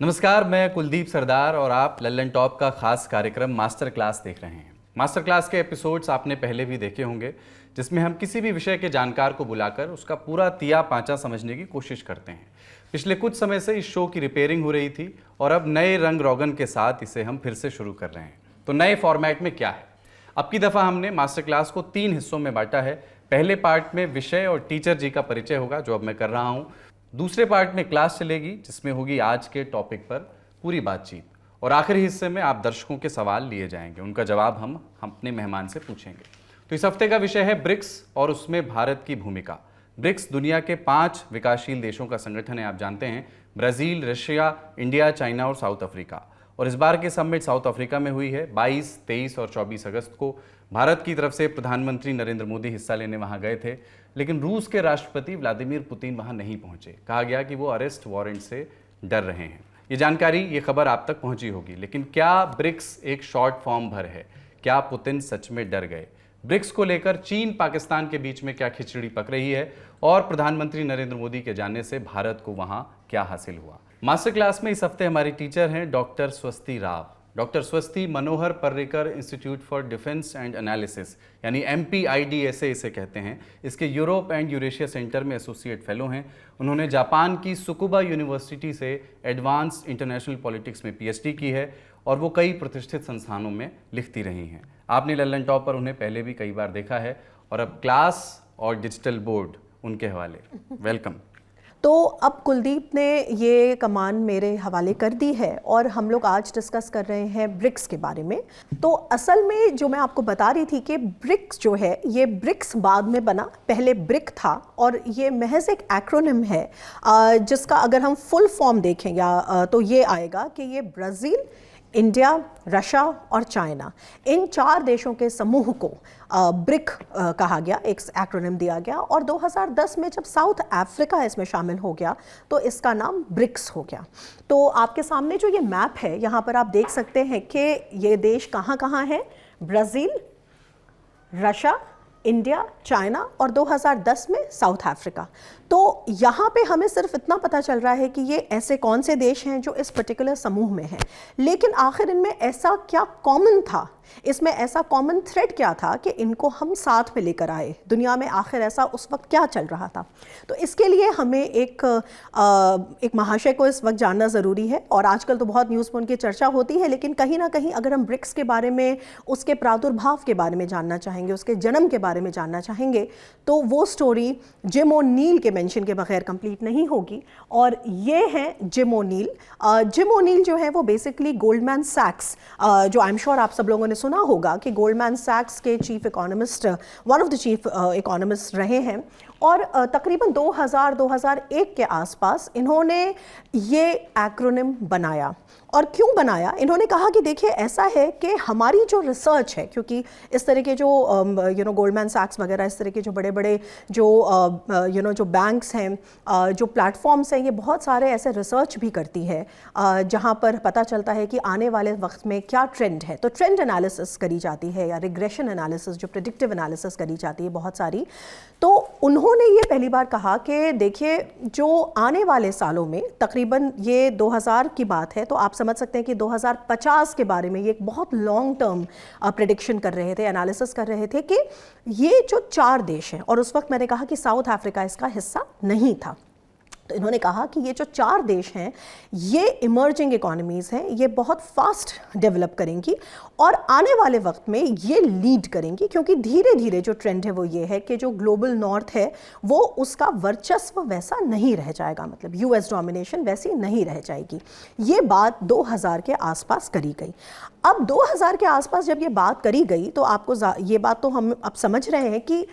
नमस्कार, मैं कुलदीप सरदार और आप लल्लन टॉप का खास कार्यक्रम मास्टर क्लास देख रहे हैं। मास्टर क्लास के एपिसोड्स आपने पहले भी देखे होंगे, जिसमें हम किसी भी विषय के जानकार को बुलाकर उसका पूरा तिया पांचा समझने की कोशिश करते हैं। पिछले कुछ समय से इस शो की रिपेयरिंग हो रही थी और अब नए रंग रोगन के साथ इसे हम फिर से शुरू कर रहे हैं। तो नए फॉर्मेट में क्या है? अब की दफ़ा हमने मास्टर क्लास को 3 हिस्सों में बांटा है। पहले पार्ट में विषय और टीचर जी का परिचय होगा, जो अब मैं कर रहा हूँ। दूसरे पार्ट में क्लास चलेगी, जिसमें होगी आज के टॉपिक पर पूरी बातचीत, और आखिरी हिस्से में आप दर्शकों के सवाल लिए जाएंगे, उनका जवाब हम अपने मेहमान से पूछेंगे। तो इस हफ्ते का विषय है ब्रिक्स और उसमें भारत की भूमिका। ब्रिक्स दुनिया के 5 विकासशील देशों का संगठन है, आप जानते हैं। ब्राज़ील, रशिया, इंडिया, चाइना और साउथ अफ्रीका। और इस बार की समिट साउथ अफ्रीका में हुई है। 22, 23 और 24 अगस्त को भारत की तरफ से प्रधानमंत्री नरेंद्र मोदी हिस्सा लेने वहां गए थे, लेकिन रूस के राष्ट्रपति व्लादिमीर पुतिन वहां नहीं पहुंचे। कहा गया कि वो अरेस्ट वारंट से डर रहे हैं। ये जानकारी, ये खबर आप तक पहुंची होगी। लेकिन क्या ब्रिक्स एक शॉर्ट फॉर्म भर है? क्या पुतिन सच में डर गए? ब्रिक्स को लेकर चीन पाकिस्तान के बीच में क्या खिचड़ी पक रही है, और प्रधानमंत्री नरेंद्र मोदी के जाने से भारत को वहां क्या हासिल हुआ? मास्टर क्लास में इस हफ्ते हमारी टीचर हैं डॉक्टर स्वस्ति Rao. Doctor Swasti Manohar Parrikar institute for defence and analysis, यानी MPIDSA इसे कहते हैं, इसके यूरोप एंड यूरेशिया सेंटर में एसोसिएट फेलो हैं। उन्होंने जापान की सुकुबा यूनिवर्सिटी से एडवांस इंटरनेशनल पॉलिटिक्स में PhD की है, और वो कई प्रतिष्ठित संस्थानों में लिखती रही हैं। आपने लल्लन टॉप पर उन्हें पहले भी कई बार देखा है, और अब क्लास और डिजिटल बोर्ड उनके हवाले। वेलकम। तो अब कुलदीप ने ये कमान मेरे हवाले कर दी है और हम लोग आज डिस्कस कर रहे हैं ब्रिक्स के बारे में। तो असल में जो मैं आपको बता रही थी कि ब्रिक्स जो है, ये ब्रिक्स बाद में बना, पहले ब्रिक था, और ये महज एक एक्रोनिम है जिसका अगर हम फुल फॉर्म देखें तो ये आएगा कि ये ब्राज़ील, इंडिया, रशिया और चाइना, इन 4 देशों के समूह को ब्रिक कहा गया, एक एक्रोनिम दिया गया। और 2010 में जब साउथ अफ्रीका इसमें शामिल हो गया तो इसका नाम ब्रिक्स हो गया। तो आपके सामने जो ये मैप है, यहाँ पर आप देख सकते हैं कि ये देश कहाँ कहाँ हैं: ब्राज़ील, रशिया, इंडिया, चाइना और 2010 में साउथ अफ्रीका। तो यहाँ पे हमें सिर्फ इतना पता चल रहा है कि ये ऐसे कौन से देश हैं जो इस पर्टिकुलर समूह में हैं, लेकिन आखिर इनमें ऐसा क्या कॉमन था, इसमें ऐसा कॉमन थ्रेड क्या था कि इनको हम साथ में लेकर आए? दुनिया में आखिर ऐसा उस वक्त क्या चल रहा था? तो इसके लिए हमें एक महाशय को इस वक्त जानना ज़रूरी है। और आजकल तो बहुत न्यूज़ में उनकी चर्चा होती है, लेकिन कहीं ना कहीं अगर हम ब्रिक्स के बारे में, उसके प्रादुर्भाव के बारे में जानना चाहेंगे, उसके जन्म के बारे में जानना चाहेंगे, तो वो स्टोरी जिम ओ'नील के मेंशन के बगैर कंप्लीट नहीं होगी। और ये हैं जिम ओ'नील। जिम ओ'नील जो है वो बेसिकली गोल्डमैन सैक्स, जो आई एम श्योर आप सब लोगों ने सुना होगा कि गोल्डमैन सैक्स के chief economist, one of the chief economist रहे हैं। और तकरीबन 2000-2001 के आसपास इन्होंने ये एक्रोनिम बनाया। और क्यों बनाया? इन्होंने कहा कि देखिए, ऐसा है कि हमारी जो रिसर्च है, क्योंकि इस तरह के जो गोल्डमैन सैक्स वगैरह, इस तरह के जो बड़े बड़े जो बैंक्स हैं, जो प्लेटफॉर्म्स हैं, ये बहुत सारे ऐसे रिसर्च भी करती है जहाँ पर पता चलता है कि आने वाले वक्त में क्या ट्रेंड है। तो ट्रेंड एनालिसिस करी जाती है, या रिग्रेशन एनालिसिस, जो प्रेडिक्टिव एनालिसिस करी जाती है बहुत सारी। तो उन्होंने ये पहली बार कहा कि देखिए, जो आने वाले सालों में, तकरीबन ये 2000 की बात है, तो आप समझ सकते हैं कि 2050 के बारे में ये एक बहुत लॉन्ग टर्म प्रेडिक्शन कर रहे थे, एनालिसिस कर रहे थे कि ये जो 4 देश हैं, और उस वक्त मैंने कहा कि साउथ अफ्रीका इसका हिस्सा नहीं था। तो इन्होंने कहा कि ये जो 4 देश हैं, ये इमर्जिंग इकोनॉमीज़ हैं, ये बहुत फास्ट डेवलप करेंगी और आने वाले वक्त में ये लीड करेंगी, क्योंकि धीरे धीरे जो ट्रेंड है वो ये है कि जो ग्लोबल नॉर्थ है वो उसका वर्चस्व वैसा नहीं रह जाएगा, मतलब US डोमिनेशन वैसी नहीं रह जाएगी। ये बात 2000 के आसपास करी गई। अब 2000 के आसपास जब ये बात करी गई, तो आपको ये बात तो हम अब समझ रहे हैं कि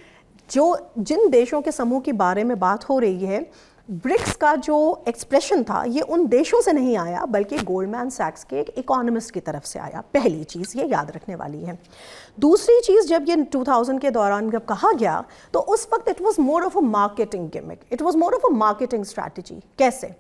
जिन देशों के समूह के बारे में बात हो रही है, ब्रिक्स का जो एक्सप्रेशन था ये उन देशों से नहीं आया, बल्कि गोल्डमैन सैक्स के एक इकोनॉमिस्ट की तरफ से आया। पहली चीज़ ये याद रखने वाली है। दूसरी चीज़, जब ये 2000 के दौरान जब कहा गया, तो उस वक्त it was more of a marketing gimmick, it was more of a marketing strategy. कैसे?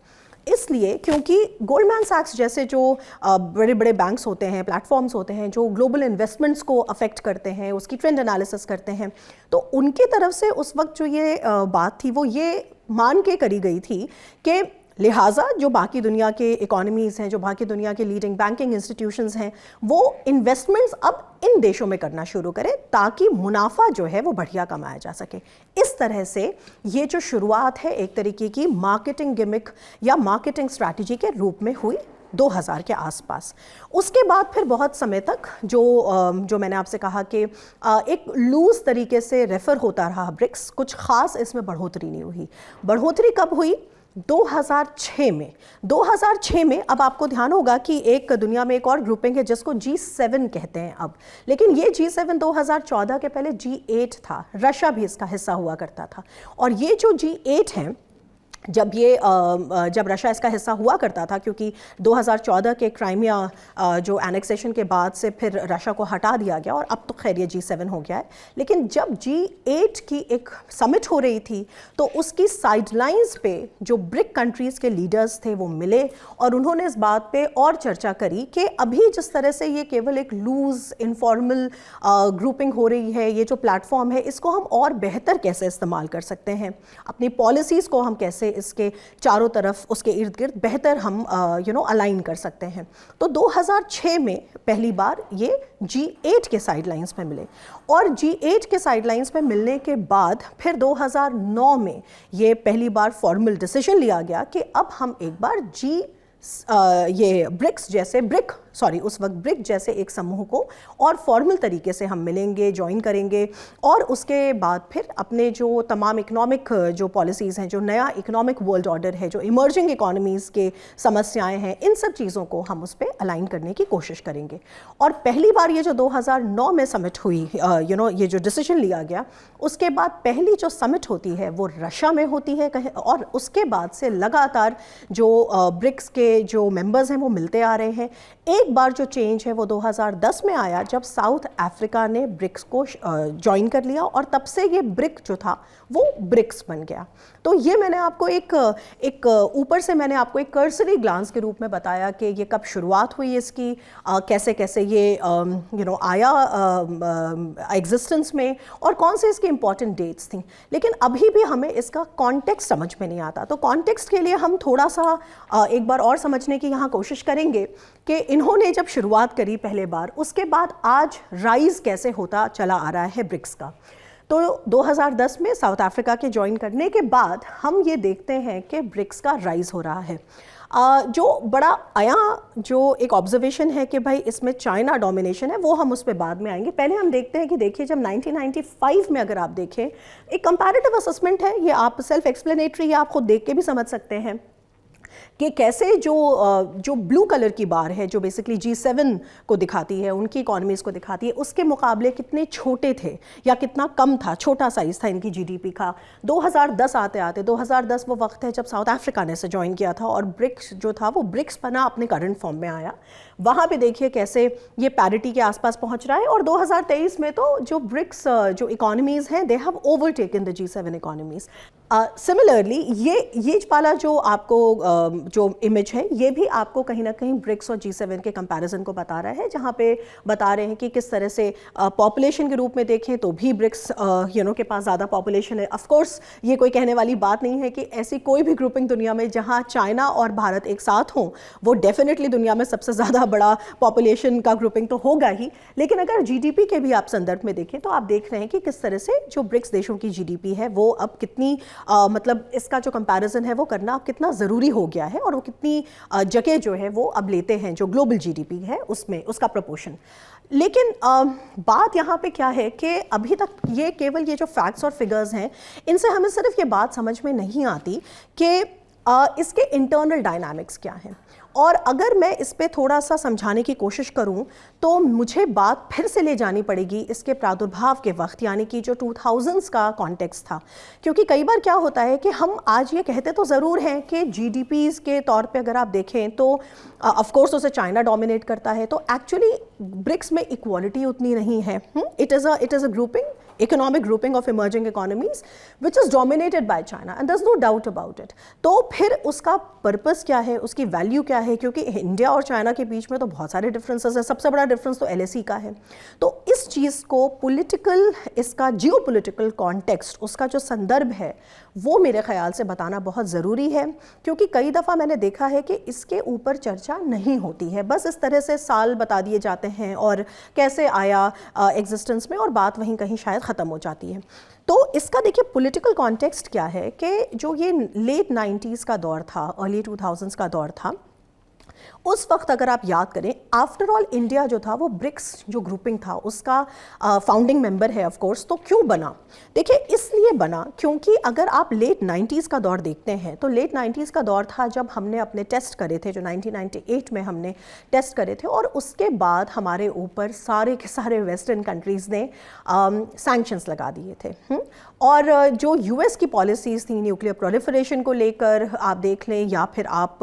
इसलिए क्योंकि गोल्डमैन सैक्स जैसे जो बड़े बड़े बैंक्स होते हैं, प्लेटफॉर्म्स होते हैं, जो ग्लोबल इन्वेस्टमेंट्स को अफेक्ट करते हैं, उसकी ट्रेंड एनालिसिस करते हैं, तो उनकी तरफ से उस वक्त जो ये बात थी वो ये मान के करी गई थी कि लिहाजा जो बाकी दुनिया के इकोनॉमीज़ हैं, जो बाकी दुनिया के लीडिंग बैंकिंग इंस्टीट्यूशंस हैं, वो इन्वेस्टमेंट्स अब इन देशों में करना शुरू करें ताकि मुनाफा जो है वो बढ़िया कमाया जा सके। इस तरह से ये जो शुरुआत है एक तरीके की मार्केटिंग गिमिक या मार्केटिंग स्ट्रैटेजी के रूप में हुई 2000 के आसपास। उसके बाद फिर बहुत समय तक जो मैंने आपसे कहा कि एक लूज तरीके से रेफर होता रहा ब्रिक्स, कुछ खास इसमें बढ़ोतरी नहीं हुई। बढ़ोतरी कब हुई? 2006 में। 2006 में अब आपको ध्यान होगा कि एक दुनिया में एक और ग्रुपिंग है जिसको G7 कहते हैं अब, लेकिन ये G7 2014 के पहले G8 था। रशिया भी इसका हिस्सा हुआ करता था। और ये जो G8 है, जब रशिया इसका हिस्सा हुआ करता था, क्योंकि 2014 के क्राइमिया जो एनेक्सेशन के बाद से फिर रशिया को हटा दिया गया और अब तो खैर ये G7 हो गया है। लेकिन जब G8 की एक समिट हो रही थी तो उसकी साइडलाइंस पे जो ब्रिक कंट्रीज़ के लीडर्स थे वो मिले और उन्होंने इस बात पे और चर्चा करी कि अभी जिस तरह से ये केवल एक लूज इनफॉर्मल ग्रुपिंग हो रही है, ये जो प्लेटफॉर्म है, इसको हम और बेहतर कैसे इस्तेमाल कर सकते हैं, अपनी पॉलिसीज़ को हम कैसे इसके चारों तरफ, उसके इर्द गिर्द बेहतर हम अलाइन कर सकते हैं। तो 2006 में पहली बार ये G8 के साइडलाइंस पे मिले और G8 के साइडलाइंस पे मिलने के बाद फिर 2009 में ये पहली बार फॉर्मल डिसीजन लिया गया कि अब हम एक बार ये उस वक्त ब्रिक जैसे एक समूह को और फॉर्मल तरीके से हम मिलेंगे, ज्वाइन करेंगे और उसके बाद फिर अपने जो तमाम इकोनॉमिक जो पॉलिसीज़ हैं, जो नया इकोनॉमिक वर्ल्ड ऑर्डर है, जो इमर्जिंग इकोनॉमीज़ के समस्याएं हैं, इन सब चीज़ों को हम उस पर अलाइन करने की कोशिश करेंगे। और पहली बार ये जो 2009 में समिट हुई, ये जो डिसीजन लिया गया, उसके बाद पहली जो समिट होती है वो रशिया में होती है और उसके बाद से लगातार जो ब्रिक्स के जो मेंबर्स हैं वो मिलते आ रहे हैं। एक बार जो चेंज है वो 2010 में आया जब साउथ अफ्रीका ने ब्रिक्स को ज्वाइन कर लिया और तब से ये ब्रिक जो था वो ब्रिक्स बन गया। तो ये मैंने आपको एक ऊपर से मैंने आपको एक कर्सरी ग्लांस के रूप में बताया कि ये कब शुरुआत हुई इसकी, कैसे कैसे ये आया एग्जिस्टेंस में और कौन से इसकी इंपॉर्टेंट डेट्स थी। लेकिन अभी भी हमें इसका कॉन्टेक्स्ट समझ में नहीं आता। तो कॉन्टेक्स्ट के लिए हम थोड़ा सा एक बार और समझने की यहाँ कोशिश करेंगे कि इन्होंने जब शुरुआत करी पहले बार, उसके बाद आज राइज कैसे होता चला आ रहा है ब्रिक्स का। तो 2010 में साउथ अफ्रीका के ज्वाइन करने के बाद हम ये देखते हैं कि ब्रिक्स का राइज हो रहा है। जो बड़ा आया जो एक ऑब्जर्वेशन है कि भाई इसमें चाइना डोमिनेशन है, वो हम उस पर बाद में आएंगे। पहले हम देखते हैं कि देखिए जब 1995 में अगर आप देखें, एक कंपैरेटिव असेसमेंट है, ये आप सेल्फ एक्सप्लेनेटरी या आप खुद देख के भी समझ सकते हैं कि कैसे जो ब्लू कलर की बार है, जो बेसिकली G7 को दिखाती है, उनकी इकोनॉमीज़ को दिखाती है, उसके मुकाबले कितने छोटे थे या कितना कम था, छोटा साइज़ था इनकी GDP का। 2010 आते आते 2010 वो वक्त है जब साउथ अफ्रीका ने इसे ज्वाइन किया था और ब्रिक्स जो था वो ब्रिक्स बना अपने करंट फॉर्म में आया। वहाँ पे देखिए कैसे ये पैरिटी के आसपास पहुँच रहा है और 2023 में तो जो ब्रिक्स जो इकोनॉमीज़ हैं, they have overtaken the G7 economies. Similarly ये वाला जो आपको जो इमेज है, ये भी आपको कहीं ना कहीं ब्रिक्स और G7 के कंपैरिजन को बता रहा है, जहाँ पे बता रहे हैं कि किस तरह से पॉपुलेशन के रूप में देखें तो भी ब्रिक्स के पास ज़्यादा पॉपुलेशन है। ऑफ कोर्स ये कोई कहने वाली बात नहीं है कि ऐसी कोई भी ग्रुपिंग दुनिया में जहाँ चाइना और भारत एक साथ हों, वो डेफिनेटली दुनिया में सबसे ज़्यादा बड़ा पॉपुलेशन का ग्रुपिंग तो होगा ही। लेकिन अगर GDP के भी आप संदर्भ में देखें तो आप देख रहे हैं कि किस तरह से जो ब्रिक्स देशों की GDP है वो अब कितनी मतलब इसका जो कंपैरिजन है वो करना अब कितना ज़रूरी हो गया है और वो कितनी जगह जो है वो अब लेते हैं जो ग्लोबल GDP है उसमें, उसका प्रपोर्शन। लेकिन बात यहाँ पे क्या है कि अभी तक ये केवल ये जो फैक्ट्स और फिगर्स हैं, इनसे हमें सिर्फ ये बात समझ में नहीं आती कि इसके इंटरनल डायनामिक्स क्या हैं। और अगर मैं इस पे थोड़ा सा समझाने की कोशिश करूं तो मुझे बात फिर से ले जानी पड़ेगी इसके प्रादुर्भाव के वक्त, यानी कि जो 2000s का कॉन्टेक्स्ट था। क्योंकि कई बार क्या होता है कि हम आज ये कहते तो ज़रूर हैं कि GDPs के तौर पे अगर आप देखें तो ऑफ कोर्स उसे चाइना डोमिनेट करता है, तो एक्चुअली ब्रिक्स में इक्वालिटी उतनी नहीं है। It is a grouping economic grouping of emerging economies which is dominated by China and there's no doubt about it. तो फिर उसका पर्पस क्या है, उसकी वैल्यू क्या है, क्योंकि इंडिया और चाइना के बीच में तो बहुत सारे डिफरेंसेस है, सबसे बड़ा डिफरेंस तो LAC का है। तो इस चीज़ को पॉलिटिकल, इसका जियोपॉलिटिकल कॉन्टेक्स्ट, उसका जो संदर्भ है वो मेरे ख्याल से बताना बहुत ज़रूरी है, क्योंकि कई दफ़ा मैंने देखा है कि इसके ऊपर चर्चा नहीं होती है, बस इस तरह से साल बता दिए जाते हैं और कैसे आया एग्जिस्टेंस में और बात वहीं कहीं शायद ख़त्म हो जाती है। तो इसका देखिए पॉलिटिकल कॉन्टेक्स्ट क्या है कि जो ये लेट 90s का दौर था, अर्ली 2000s का दौर था, उस वक्त अगर आप याद करें, आफ्टर ऑल इंडिया जो था वो ब्रिक्स जो ग्रुपिंग था उसका फाउंडिंग मेंबर है ऑफ कोर्स। तो क्यों बना? देखिए इसलिए बना क्योंकि अगर आप लेट 90s का दौर देखते हैं तो लेट 90s का दौर था जब हमने अपने टेस्ट करे थे, जो 1998 में हमने टेस्ट करे थे, और उसके बाद हमारे ऊपर सारे के सारे वेस्टर्न कंट्रीज़ ने सैंक्शंस लगा दिए थे। और जो US की पॉलिसीज़ थी न्यूक्लियर प्रोलिफरेशन को लेकर आप देख लें, या फिर आप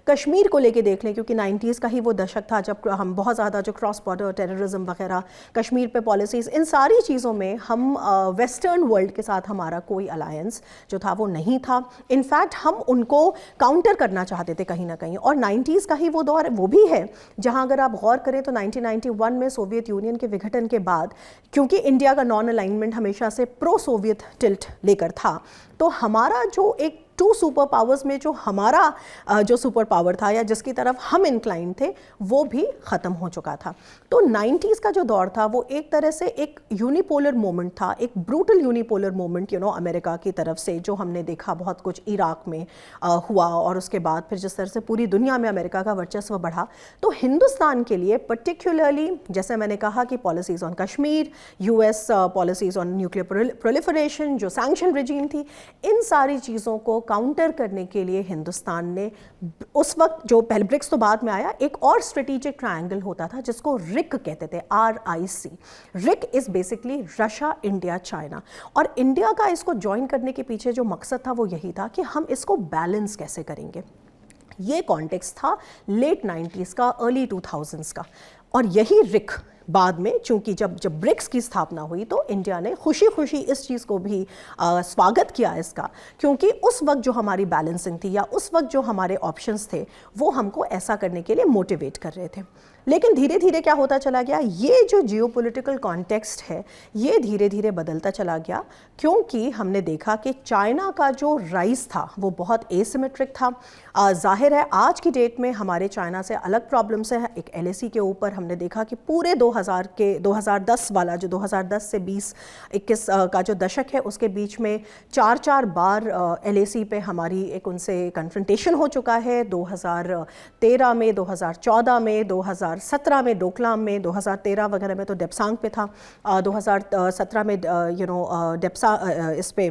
कश्मीर को लेकर देख लें, क्योंकि 90s का ही वो दशक था जब हम बहुत ज़्यादा जो क्रॉस बॉर्डर टेररिज्म वगैरह, कश्मीर पे पॉलिसीज़, इन सारी चीज़ों में हम वेस्टर्न वर्ल्ड के साथ हमारा कोई अलायंस जो था वो नहीं था। इनफैक्ट हम उनको काउंटर करना चाहते थे कहीं ना कहीं, और 90s का ही वो दौर वो भी है जहां अगर आप गौर करें तो 1991 में सोवियत यूनियन के विघटन के बाद, क्योंकि इंडिया का नॉन अलाइनमेंट हमेशा से प्रो सोवियत टिल्ट लेकर था, तो हमारा जो एक 2 सुपर पावर्स में जो हमारा जो सुपर पावर था या जिसकी तरफ हम इंक्लाइन थे वो भी ख़त्म हो चुका था। तो 90s का जो दौर था वो एक तरह से एक यूनिपोलर मोमेंट था, एक ब्रूटल यूनिपोलर मोमेंट अमेरिका की तरफ से, जो हमने देखा बहुत कुछ इराक में हुआ, और उसके बाद फिर जिस तरह से पूरी दुनिया में अमेरिका का वर्चस्व बढ़ा। तो हिंदुस्तान के लिए पर्टिकुलरली, जैसे मैंने कहा कि policies on Kashmir, US policies on nuclear proliferation, जो सैंक्शन रिजीम थी, इन सारी चीज़ों को काउंटर करने के लिए हिंदुस्तान ने उस वक्त, जो पहले ब्रिक्स तो बाद में आया, एक और स्ट्रेटेजिक ट्रायंगल होता था जिसको रिक कहते थे, RIC। Rick is basically Russia, India, China, और इंडिया का इसको ज्वाइन करने के पीछे जो मकसद था वो यही था कि हम इसको बैलेंस कैसे करेंगे। ये कॉन्टेक्स्ट था लेट 90s का, अर्ली 2000s का, और यही रिक बाद में, चूंकि जब ब्रिक्स की स्थापना हुई तो इंडिया ने खुशी खुशी इस चीज़ को भी स्वागत किया इसका, क्योंकि उस वक्त जो हमारी बैलेंसिंग थी या उस वक्त जो हमारे ऑप्शंस थे वो हमको ऐसा करने के लिए मोटिवेट कर रहे थे। लेकिन धीरे धीरे क्या होता चला गया, ये जो जियोपॉलिटिकल कॉन्टेक्स्ट है ये धीरे धीरे बदलता चला गया, क्योंकि हमने देखा कि चाइना का जो राइज था वो बहुत एसिमेट्रिक था। जाहिर है आज की डेट में हमारे चाइना से अलग प्रॉब्लम्स है। एक LAC के ऊपर हमने देखा कि पूरे 2010 वाला, जो 2010 से 2021 का जो दशक है उसके बीच में 4 बार LAC पे हमारी एक उनसे कन्फ्रंटेशन हो चुका है। 2013 में, 2014 में, 2017 में डोकलाम में, 2013 वगैरह में तो डेप्सांग पे था, 2017 में इस पे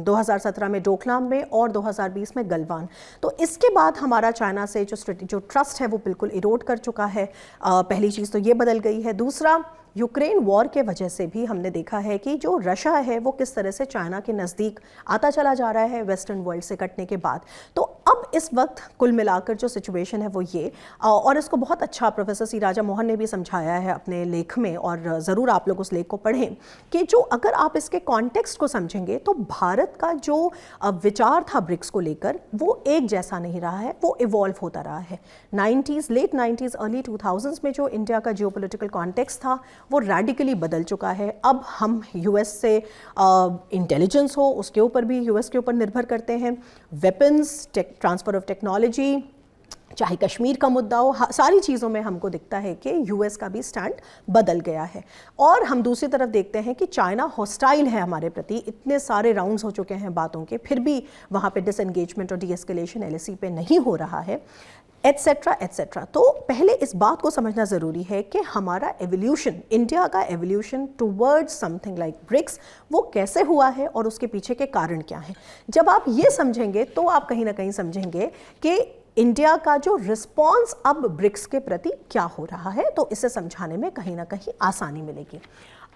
2017 में डोकलाम में, और 2020 में गलवान। तो इसके बाद हमारा चाइना से जो ट्रस्ट है वो बिल्कुल इरोड कर चुका है। पहली चीज़ तो ये बदल गई है। दूसरा, यूक्रेन वॉर के वजह से भी हमने देखा है कि जो रशिया है वो किस तरह से चाइना के नज़दीक आता चला जा रहा है वेस्टर्न वर्ल्ड से कटने के बाद। तो अब इस वक्त कुल मिलाकर जो सिचुएशन है वो ये, और इसको बहुत अच्छा प्रोफेसर सी राजा मोहन ने भी समझाया है अपने लेख में, और ज़रूर आप लोग उस लेख को पढ़ें, कि जो अगर आप इसके कॉन्टेक्स्ट को समझेंगे तो भारत का जो विचार था ब्रिक्स को लेकर वो एक जैसा नहीं रहा है, वो इवॉल्व होता रहा है। लेट 90s अर्ली 2000s में जो इंडिया का जियोपॉलिटिकल कॉन्टेक्स्ट था वो रेडिकली बदल चुका है। अब हम US से इंटेलिजेंस हो उसके ऊपर भी US के ऊपर निर्भर करते हैं, वेपन्स, ट्रांसफ़र ऑफ टेक्नोलॉजी, चाहे कश्मीर का मुद्दा हो, सारी चीज़ों में हमको दिखता है कि US का भी स्टैंड बदल गया है। और हम दूसरी तरफ देखते हैं कि चाइना हॉस्टाइल है हमारे प्रति, इतने सारे राउंड्स हो चुके हैं बातों के, फिर भी वहाँ पे डिसएंगेजमेंट और डीएस्केलेशन LAC पे नहीं हो रहा है, एट्सेट्रा एट्सेट्रा। तो पहले इस बात को समझना ज़रूरी है कि हमारा एवोल्यूशन, इंडिया का evolution towards something like BRICS, वो कैसे हुआ है और उसके पीछे के कारण क्या हैं। जब आप ये समझेंगे तो आप कहीं ना कहीं समझेंगे कि इंडिया का जो रिस्पॉन्स अब ब्रिक्स के प्रति क्या हो रहा है, तो इसे समझाने में कहीं ना कहीं आसानी मिलेगी।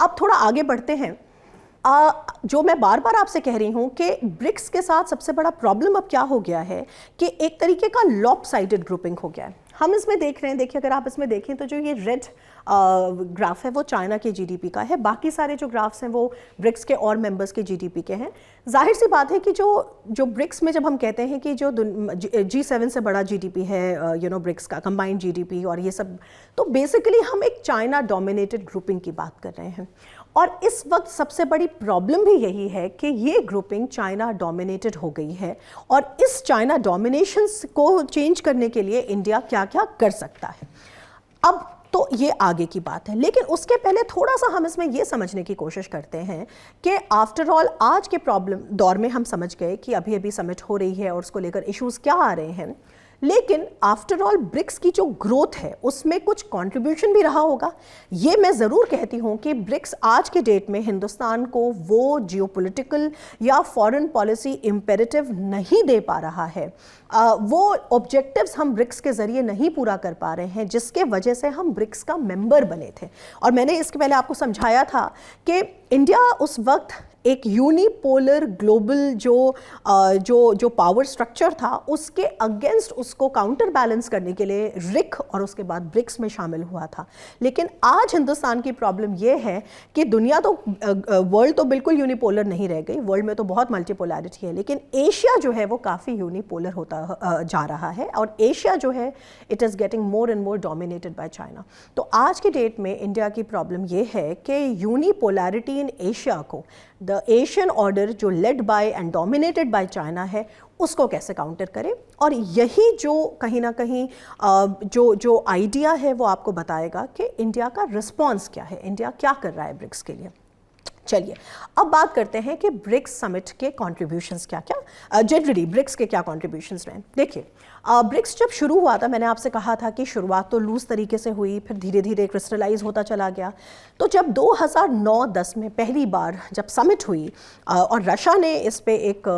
अब थोड़ा आगे बढ़ते हैं। जो मैं बार बार आपसे कह रही हूँ कि ब्रिक्स के साथ सबसे बड़ा प्रॉब्लम अब क्या हो गया है कि एक तरीके का लॉपसाइडेड ग्रुपिंग हो गया है। हम इसमें देख रहे हैं, देखिए अगर आप इसमें देखें तो जो ये रेड ग्राफ है वो चाइना के जीडीपी का है, बाकी सारे जो ग्राफ्स हैं वो ब्रिक्स के और मेंबर्स के जीडीपी के हैं। जाहिर सी बात है कि जो ब्रिक्स में जब हम कहते हैं कि जो G7 से बड़ा जीडीपी है ब्रिक्स का कंबाइंड जीडीपी और ये सब, तो बेसिकली हम एक चाइना डोमिनेटेड ग्रुपिंग की बात कर रहे हैं। और इस वक्त सबसे बड़ी प्रॉब्लम भी यही है कि ये ग्रुपिंग चाइना डोमिनेटेड हो गई है, और इस चाइना डोमिनेशन को चेंज करने के लिए इंडिया क्या क्या कर सकता है। अब तो ये आगे की बात है, लेकिन उसके पहले थोड़ा सा हम इसमें ये समझने की कोशिश करते हैं कि आफ्टर ऑल आज के प्रॉब्लम दौर में हम समझ गए कि अभी अभी समिट हो रही है और उसको लेकर इश्यूज क्या आ रहे हैं, लेकिन आफ्टर ऑल ब्रिक्स की जो ग्रोथ है उसमें कुछ कंट्रीब्यूशन भी रहा होगा। ये मैं ज़रूर कहती हूँ कि ब्रिक्स आज के डेट में हिंदुस्तान को वो जियोपॉलिटिकल या फॉरेन पॉलिसी इम्पेरेटिव नहीं दे पा रहा है, वो ऑब्जेक्टिव्स हम ब्रिक्स के ज़रिए नहीं पूरा कर पा रहे हैं, जिसके वजह से हम ब्रिक्स का मेंबर बने थे। और मैंने इसके पहले आपको समझाया था कि इंडिया उस वक्त एक यूनिपोलर ग्लोबल जो पावर स्ट्रक्चर था उसके अगेंस्ट उसको काउंटर बैलेंस करने के लिए रिक और उसके बाद ब्रिक्स में शामिल हुआ था। लेकिन आज हिंदुस्तान की प्रॉब्लम ये है कि दुनिया तो वर्ल्ड तो बिल्कुल यूनिपोलर नहीं रह गई, वर्ल्ड में तो बहुत मल्टीपोलैरिटी है, लेकिन एशिया जो है वो काफ़ी यूनिपोलर होता जा रहा है, और एशिया जो है it is getting more and more dominated by China. तो आज के डेट में इंडिया की प्रॉब्लम ये है कि यूनिपोलैरिटी इन एशिया को, द एशियन ऑर्डर जो led by and dominated by China है, उसको कैसे काउंटर करें। और यही जो कहीं ना कहीं जो आइडिया है वो आपको बताएगा कि इंडिया का रिस्पॉन्स क्या है, इंडिया क्या कर रहा है ब्रिक्स के लिए। चलिए अब बात करते हैं कि ब्रिक्स समिट के कॉन्ट्रीब्यूशंस क्या क्या, जनरली ब्रिक्स के क्या कॉन्ट्रीब्यूशंस रहे। देखिए ब्रिक्स जब शुरू हुआ था, मैंने आपसे कहा था कि शुरुआत तो लूज तरीके से हुई, फिर धीरे धीरे क्रिस्टलाइज होता चला गया। तो जब 2009-10 में पहली बार जब समिट हुई और रशिया ने इस पे एक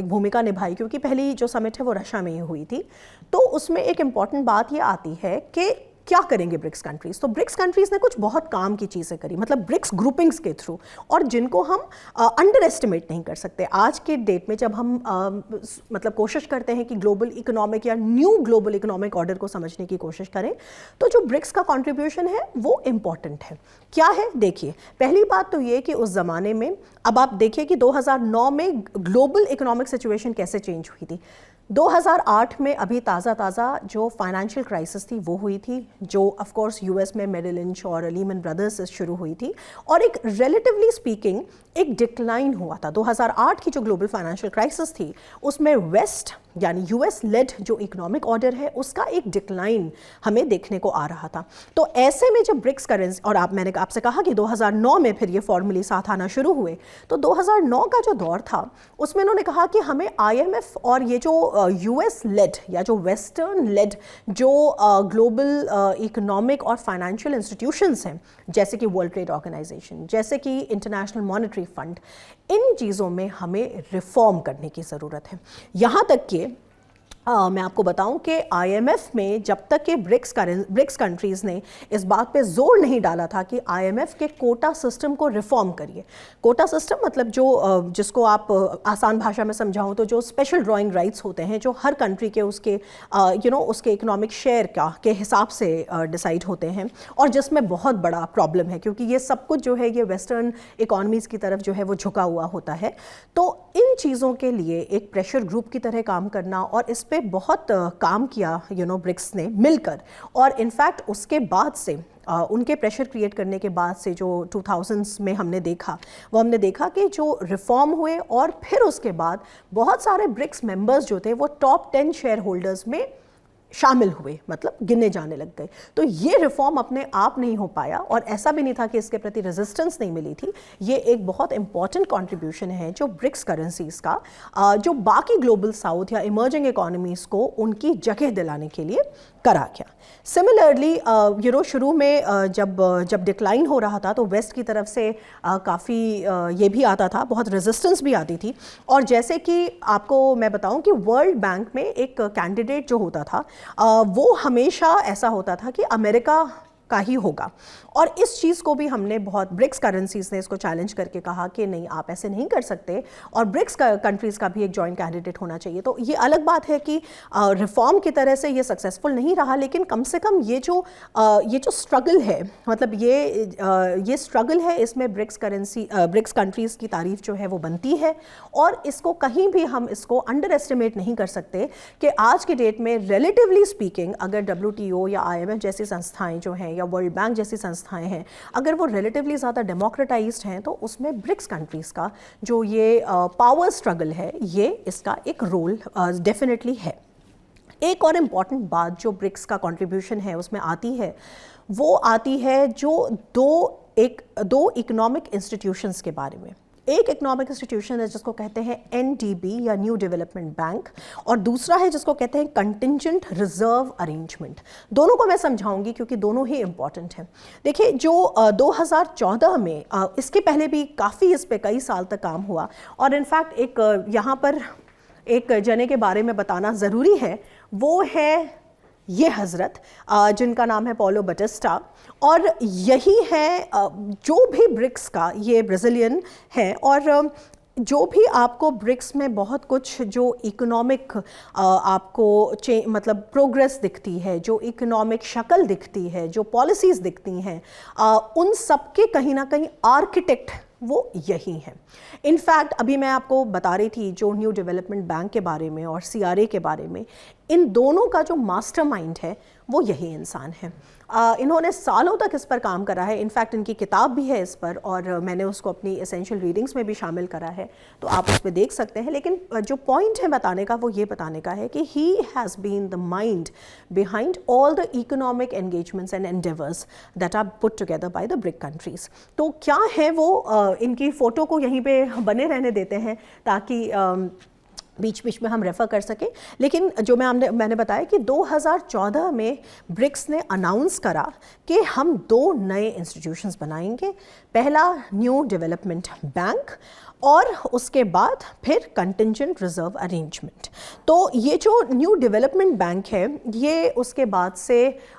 भूमिका निभाई, क्योंकि पहली जो समिट है वो रशिया में ही हुई थी, तो उसमें एक इम्पॉर्टेंट बात ये आती है कि क्या करेंगे ब्रिक्स कंट्रीज। तो ब्रिक्स कंट्रीज ने कुछ बहुत काम की चीज़ें करी, मतलब ब्रिक्स ग्रुपिंग्स के थ्रू, और जिनको हम अंडर एस्टिमेट नहीं कर सकते। आज के डेट में जब हम मतलब कोशिश करते हैं कि ग्लोबल इकोनॉमिक या न्यू ग्लोबल इकोनॉमिक ऑर्डर को समझने की कोशिश करें, तो जो ब्रिक्स का कंट्रीब्यूशन है वो इम्पॉर्टेंट है। क्या है, देखिए पहली बात तो ये कि उस ज़माने में, अब आप देखिए कि 2009 में ग्लोबल इकोनॉमिक सिचुएशन कैसे चेंज हुई थी। 2008 में अभी ताज़ा जो फाइनेंशियल क्राइसिस थी वो हुई थी, जो ऑफ कोर्स यूएस में मेरिल लिंच और लीमन ब्रदर्स से शुरू हुई थी, और एक रिलेटिवली स्पीकिंग एक डिक्लाइन हुआ था। 2008 की जो ग्लोबल फाइनेंशियल क्राइसिस थी उसमें वेस्ट यानी यूएस लेड जो इकोनॉमिक ऑर्डर है उसका एक डिक्लाइन हमें देखने को आ रहा था। तो ऐसे में जब ब्रिक्स करेंसी, और मैंने आपसे कहा कि 2009 में फिर ये फॉर्मूले साथ आना शुरू हुए, तो 2009 का जो दौर था उसमें उन्होंने कहा कि हमें IMF और ये जो यूएस लेड या जो वेस्टर्न लेड जो ग्लोबल इकोनॉमिक और फाइनेंशियल इंस्टीट्यूशंस हैं, जैसे कि वर्ल्ड ट्रेड ऑर्गेनाइजेशन, जैसे कि इंटरनेशनल मॉनेटरी फंड, इन चीज़ों में हमें रिफॉर्म करने की ज़रूरत है। यहाँ तक कि मैं आपको बताऊं कि IMF में जब तक कि ब्रिक्स कंट्रीज़ ने इस बात पे जोर नहीं डाला था कि IMF के कोटा सिस्टम को रिफॉर्म करिए। कोटा सिस्टम मतलब जिसको आप आसान भाषा में समझाऊं तो जो स्पेशल ड्राइंग राइट्स होते हैं, जो हर कंट्री के उसके उसके इकोनॉमिक शेयर के हिसाब से डिसाइड होते हैं, और जिसमें बहुत बड़ा प्रॉब्लम है क्योंकि ये सब कुछ जो है ये वेस्टर्न इकोनॉमीज़ की तरफ जो है वो झुका हुआ होता है। तो इन चीज़ों के लिए एक प्रेशर ग्रुप की तरह काम करना, और इस पे बहुत काम किया ब्रिक्स ने मिलकर, और इनफैक्ट उसके बाद से उनके प्रेशर क्रिएट करने के बाद से जो 2000s में हमने देखा कि जो रिफॉर्म हुए, और फिर उसके बाद बहुत सारे ब्रिक्स मेंबर्स जो थे वो टॉप 10 शेयर होल्डर्स में शामिल हुए, मतलब गिने जाने लग गए। तो ये रिफॉर्म अपने आप नहीं हो पाया, और ऐसा भी नहीं था कि इसके प्रति रेजिस्टेंस नहीं मिली थी। ये एक बहुत इंपॉर्टेंट कंट्रीब्यूशन है जो ब्रिक्स करेंसीज का जो बाकी ग्लोबल साउथ या इमर्जिंग इकोनॉमीज़ को उनकी जगह दिलाने के लिए करा गया। सिमिलरली शुरू में जब डिक्लाइन हो रहा था तो वेस्ट की तरफ से काफ़ी ये भी आता था, बहुत रेजिस्टेंस भी आती थी। और जैसे कि आपको मैं बताऊं कि वर्ल्ड बैंक में एक कैंडिडेट जो होता था वो हमेशा ऐसा होता था कि अमेरिका का ही होगा। और इस चीज़ को भी हमने बहुत, ब्रिक्स करेंसीज ने इसको चैलेंज करके कहा कि नहीं, आप ऐसे नहीं कर सकते, और ब्रिक्स कंट्रीज़ का भी एक जॉइंट कैंडिडेट होना चाहिए। तो ये अलग बात है कि रिफॉर्म की तरह से ये सक्सेसफुल नहीं रहा, लेकिन कम से कम ये जो स्ट्रगल है, मतलब ये स्ट्रगल है, इसमें ब्रिक्स कंट्रीज़ की तारीफ जो है वो बनती है। और इसको कहीं भी हम इसको अंडर एस्टिमेट नहीं कर सकते कि आज के डेट में रिलेटिवली स्पीकिंग, अगर WTO या IMF जैसी संस्थाएं जो हैं या वर्ल्ड बैंक जैसी संस्थाएं हैं, अगर वो रिलेटिवली ज़्यादा डेमोक्रेटाइज्ड हैं, तो उसमें ब्रिक्स कंट्रीज़ का जो ये पावर स्ट्रगल है, ये इसका एक रोल डेफिनेटली है। एक और इम्पॉर्टेंट बात जो ब्रिक्स का कंट्रीब्यूशन है उसमें आती है, वो आती है जो दो इकोनॉमिक इंस्टीट्यूशंस के बारे में। एक इकोनॉमिक इंस्टीट्यूशन है जिसको कहते हैं NDB या न्यू डेवलपमेंट बैंक, और दूसरा है जिसको कहते हैं कंटिंजेंट रिजर्व अरेंजमेंट। दोनों को मैं समझाऊंगी क्योंकि दोनों ही इंपॉर्टेंट हैं। देखिए, जो 2014 में, इसके पहले भी काफ़ी इस पे कई साल तक काम हुआ, और इनफैक्ट एक यहाँ पर एक जने के बारे में बताना ज़रूरी है, वो है ये हज़रत, जिनका नाम है पॉलो बटिस्टा, और यही है जो भी ब्रिक्स का, ये ब्राज़ीलियन है, और जो भी आपको ब्रिक्स में बहुत कुछ जो इकोनॉमिक आपको मतलब प्रोग्रेस दिखती है, जो इकोनॉमिक शक्ल दिखती है, जो पॉलिसीज़ दिखती हैं, उन सब के कहीं ना कहीं आर्किटेक्ट वो यही हैं। इनफैक्ट अभी मैं आपको बता रही थी जो न्यू डेवलपमेंट बैंक के बारे में और CRA के बारे में, इन दोनों का जो मास्टरमाइंड है वो यही इंसान है। इन्होंने सालों तक इस पर काम करा है। इनफैक्ट इनकी किताब भी है इस पर, और मैंने उसको अपनी एसेंशियल रीडिंग्स में भी शामिल करा है, तो आप उस पर देख सकते हैं। लेकिन जो पॉइंट है बताने का, वो ये बताने का है कि he has been the mind behind all the economic engagements and endeavours that are put together by the BRIC countries. तो क्या है वो, इनकी फ़ोटो को यहीं पे बने रहने देते हैं ताकि बीच बीच में हम रेफ़र कर सकें। लेकिन जो मैंने बताया कि 2014 में ब्रिक्स ने अनाउंस करा कि हम 2 नए इंस्टीट्यूशंस बनाएंगे। पहला न्यू डेवलपमेंट बैंक, और उसके बाद फिर कंटिंजेंट रिजर्व अरेंजमेंट। तो ये जो न्यू डेवलपमेंट बैंक है, ये उसके बाद से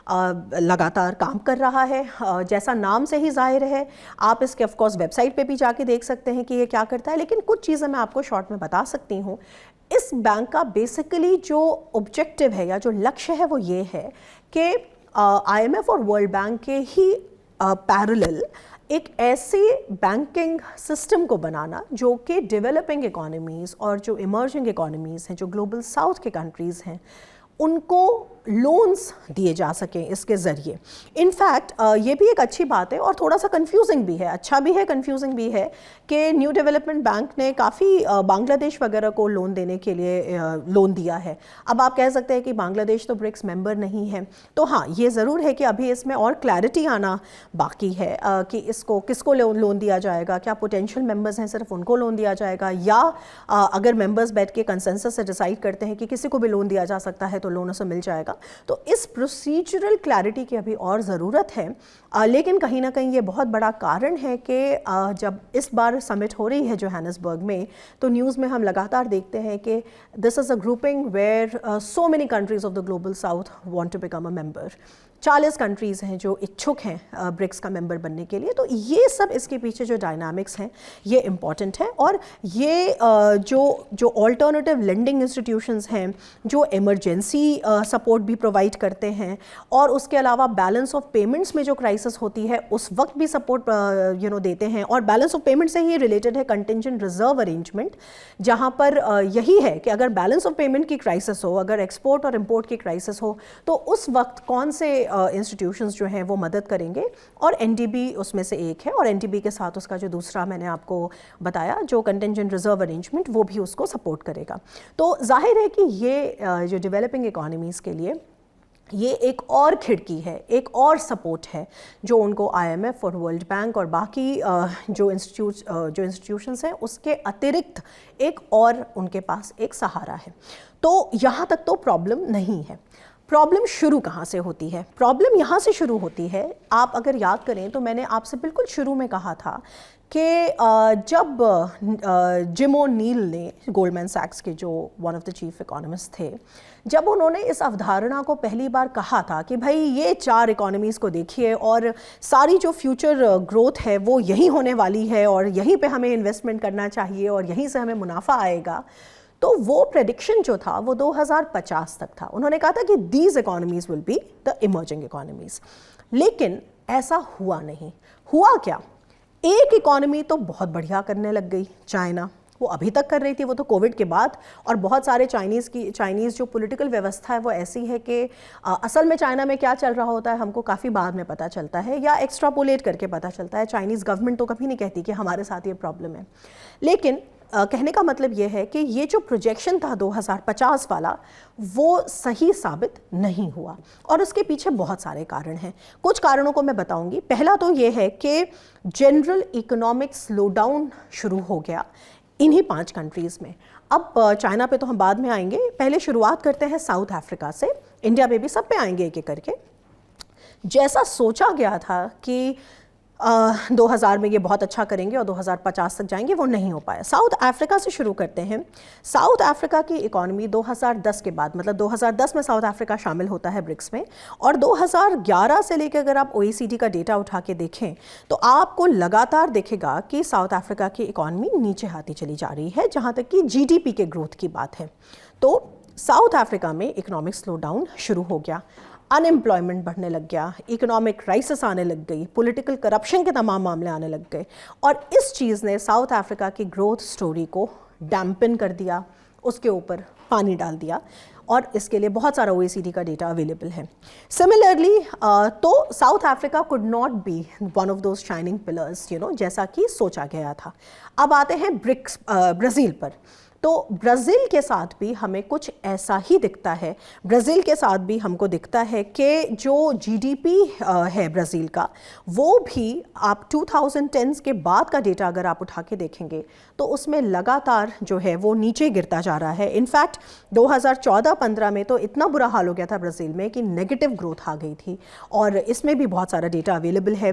लगातार काम कर रहा है। जैसा नाम से ही जाहिर है, आप इसके ऑफकोर्स वेबसाइट पे भी जाके देख सकते हैं कि ये क्या करता है, लेकिन कुछ चीज़ें मैं आपको शॉर्ट में बता सकती हूँ। इस बैंक का बेसिकली जो ऑब्जेक्टिव है या जो लक्ष्य है वो ये है कि IMF और वर्ल्ड बैंक के ही पैरेलल एक ऐसे बैंकिंग सिस्टम को बनाना जो कि डेवलपिंग इकोनॉमीज़ और जो इमर्जिंग इकोनॉमीज़ हैं, जो ग्लोबल साउथ के कंट्रीज़ हैं, उनको लोन्स दिए जा सकें इसके ज़रिए। इनफैक्ट ये भी एक अच्छी बात है और थोड़ा सा कंफ्यूजिंग भी है, अच्छा भी है, कंफ्यूजिंग भी है कि न्यू डेवलपमेंट बैंक ने काफ़ी बांग्लादेश वगैरह को लोन देने के लिए लोन दिया है। अब आप कह सकते हैं कि बांग्लादेश तो ब्रिक्स मेंबर नहीं है, तो हाँ, ये ज़रूर है कि अभी इसमें और क्लैरिटी आना बाकी है कि इसको किसको लोन दिया जाएगा, क्या पोटेंशियल मेंबर्स हैं सिर्फ उनको लोन दिया जाएगा, या अगर मेंबर्स बैठ के कंसेंसस से डिसाइड करते हैं कि किसी को भी लोन दिया जा सकता है तो लोन उसे मिल जाएगा। तो इस प्रोसीजरल क्लैरिटी की अभी और ज़रूरत है, लेकिन कहीं ना कहीं ये बहुत बड़ा कारण है कि जब इस बार समिट हो रही है जोहानिसबर्ग में, तो न्यूज़ में हम लगातार देखते हैं कि this is a grouping where so many countries of the global south want to become a member. 40 countries हैं जो इच्छुक हैं ब्रिक्स का मेंबर बनने के लिए। तो ये सब इसके पीछे जो डायनामिक्स हैं ये इम्पॉर्टेंट है, और ये जो ऑल्टरनेटिव लेंडिंग इंस्टीट्यूशंस हैं, जो इमरजेंसी सपोर्ट भी प्रोवाइड करते हैं, और उसके अलावा बैलेंस ऑफ पेमेंट्स में जो क्राइसिस होती है उस वक्त भी सपोर्ट देते हैं। और बैलेंस ऑफ पेमेंट से ही रिलेटेड है कंटिंजेंट रिजर्व अरेंजमेंट, जहाँ पर यही है कि अगर बैलेंस ऑफ पेमेंट की क्राइसिस हो, अगर एक्सपोर्ट और इम्पोर्ट की क्राइसिस हो, तो उस वक्त कौन से इंस्टीट्यूशंस जो हैं वो मदद करेंगे, और NDB उसमें से एक है, और NDB के साथ उसका जो दूसरा मैंने आपको बताया जो कंटिंजेंट रिजर्व अरेंजमेंट, वो भी उसको सपोर्ट करेगा। तो जाहिर है कि ये जो डेवलपिंग इकोनॉमीज़ के लिए ये एक और खिड़की है, एक और सपोर्ट है जो उनको IMF और वर्ल्ड बैंक और बाकी जो इंस्टीट्यूशंस हैं उसके अतिरिक्त एक और उनके पास एक सहारा है। तो यहाँ तक तो प्रॉब्लम नहीं है। प्रॉब्लम शुरू कहाँ से होती है? प्रॉब्लम यहाँ से शुरू होती है, आप अगर याद करें तो मैंने आपसे बिल्कुल शुरू में कहा था कि जब जिम ओ'नील ने, गोल्डमैन सैक्स के जो one of the chief economist थे, जब उन्होंने इस अवधारणा को पहली बार कहा था कि भाई ये 4 इकोनॉमीज़ को देखिए और सारी जो फ्यूचर ग्रोथ है वो यहीं होने वाली है और यहीं पे हमें इन्वेस्टमेंट करना चाहिए और यहीं से हमें मुनाफा आएगा, तो वो प्रेडिक्शन जो था वो 2050 तक था। उन्होंने कहा था कि these economies will be the emerging economies. लेकिन ऐसा हुआ नहीं। हुआ क्या, एक इकोनॉमी तो बहुत बढ़िया करने लग गई, चाइना। वो अभी तक कर रही थी, वो तो कोविड के बाद, और बहुत सारे चाइनीज़ जो पॉलिटिकल व्यवस्था है वो ऐसी है कि असल में चाइना में क्या चल रहा होता है हमको काफ़ी बाद में पता चलता है या एक्स्ट्रापोलेट करके पता चलता है। चाइनीज़ गवर्नमेंट तो कभी नहीं कहती कि हमारे साथ ये प्रॉब्लम है। लेकिन कहने का मतलब ये है कि ये जो प्रोजेक्शन था 2050 वाला वो सही साबित नहीं हुआ और उसके पीछे बहुत सारे कारण हैं। कुछ कारणों को मैं बताऊंगी। पहला तो ये है कि जनरल इकोनॉमिक स्लोडाउन शुरू हो गया इन्हीं 5 कंट्रीज़ में। अब चाइना पे तो हम बाद में आएंगे, पहले शुरुआत करते हैं साउथ अफ्रीका से। इंडिया पे भी सब पे आएंगे एक एक करके। जैसा सोचा गया था कि 2000 में ये बहुत अच्छा करेंगे और 2050 तक जाएंगे, वो नहीं हो पाया। साउथ अफ्रीका से शुरू करते हैं। साउथ अफ्रीका की इकॉनमी 2010 के बाद, मतलब 2010 में साउथ अफ्रीका शामिल होता है ब्रिक्स में, और 2011 से लेकर अगर आप OECD का डेटा उठा के देखें तो आपको लगातार दिखेगा कि साउथ अफ्रीका की इकॉनमी नीचे आती चली जा रही है, जहाँ तक कि GDP के ग्रोथ की बात है। तो साउथ अफ्रीका में इकोनॉमिक स्लो डाउन शुरू हो गया, अनएम्प्लॉयमेंट बढ़ने लग गया, इकोनॉमिक क्राइसिस आने लग गई, पॉलिटिकल करप्शन के तमाम मामले आने लग गए, और इस चीज़ ने साउथ अफ्रीका की ग्रोथ स्टोरी को डैम्पन कर दिया, उसके ऊपर पानी डाल दिया, और इसके लिए बहुत सारा OECD का डेटा अवेलेबल है। सिमिलरली तो south Africa could not be one of those shining pillars, जैसा कि सोचा गया था। अब आते हैं ब्रिक्स, ब्राज़ील पर। तो ब्राज़ील के साथ भी हमें कुछ ऐसा ही दिखता है। ब्राज़ील के साथ भी हमको दिखता है कि जो GDP है ब्राज़ील का, वो भी आप 2010 के बाद का डेटा अगर आप उठा के देखेंगे तो उसमें लगातार जो है वो नीचे गिरता जा रहा है। इनफैक्ट 2014-15 में तो इतना बुरा हाल हो गया था ब्राज़ील में कि नेगेटिव ग्रोथ आ गई थी, और इसमें भी बहुत सारा डेटा अवेलेबल है।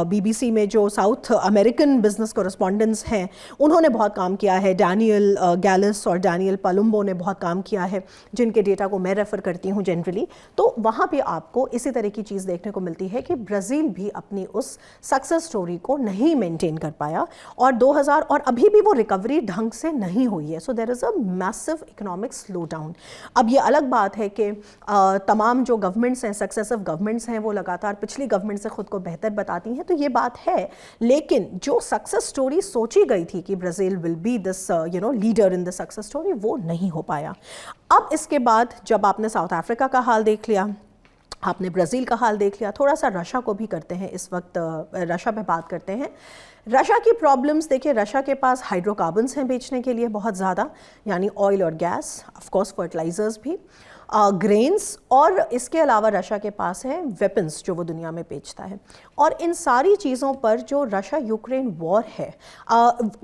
BBC में जो साउथ अमेरिकन बिजनेस कॉरेस्पॉन्डेंट्स हैं उन्होंने बहुत काम किया है, डैनियल गैलिस और डैनियल पलुम्बो ने बहुत काम किया है, जिनके डेटा को मैं रेफ़र करती हूँ जनरली। तो वहाँ पे आपको इसी तरह की चीज़ देखने को मिलती है कि ब्राज़ील भी अपनी उस सक्सेस स्टोरी को नहीं मेंटेन कर पाया, और 2000 और अभी भी वो रिकवरी ढंग से नहीं हुई है। So there is a massive economic slowdown. अब ये अलग बात है कि तमाम जो गवर्नमेंट्स हैं, सक्सेसिव गवर्नमेंट्स हैं, वो लगातार पिछली गवर्नमेंट से ख़ुद को बेहतर बताती हैं, तो ये बात है। लेकिन जो सक्सेस स्टोरी सोची गई थी कि Brazil will be this leader in the success story, वो नहीं हो पाया। अब इसके बाद जब आपने साउथ अफ्रीका का हाल देख लिया, आपने ब्राज़ील का हाल देख लिया, थोड़ा सा रशिया को भी करते हैं। इस वक्त रशिया पे बात करते हैं। रशिया की प्रॉब्लम्स देखिए, रशिया के पास हाइड्रोकार्बन्स हैं बेचने के लिए बहुत ज़्यादा, यानी ऑयल और गैस, ऑफ कोर्स फर्टिलाइजर्स भी, ग्रेन्स, और इसके अलावा रशिया के पास है वेपन्स जो वो दुनिया में बेचता है। और इन सारी चीज़ों पर जो रशिया यूक्रेन वॉर है,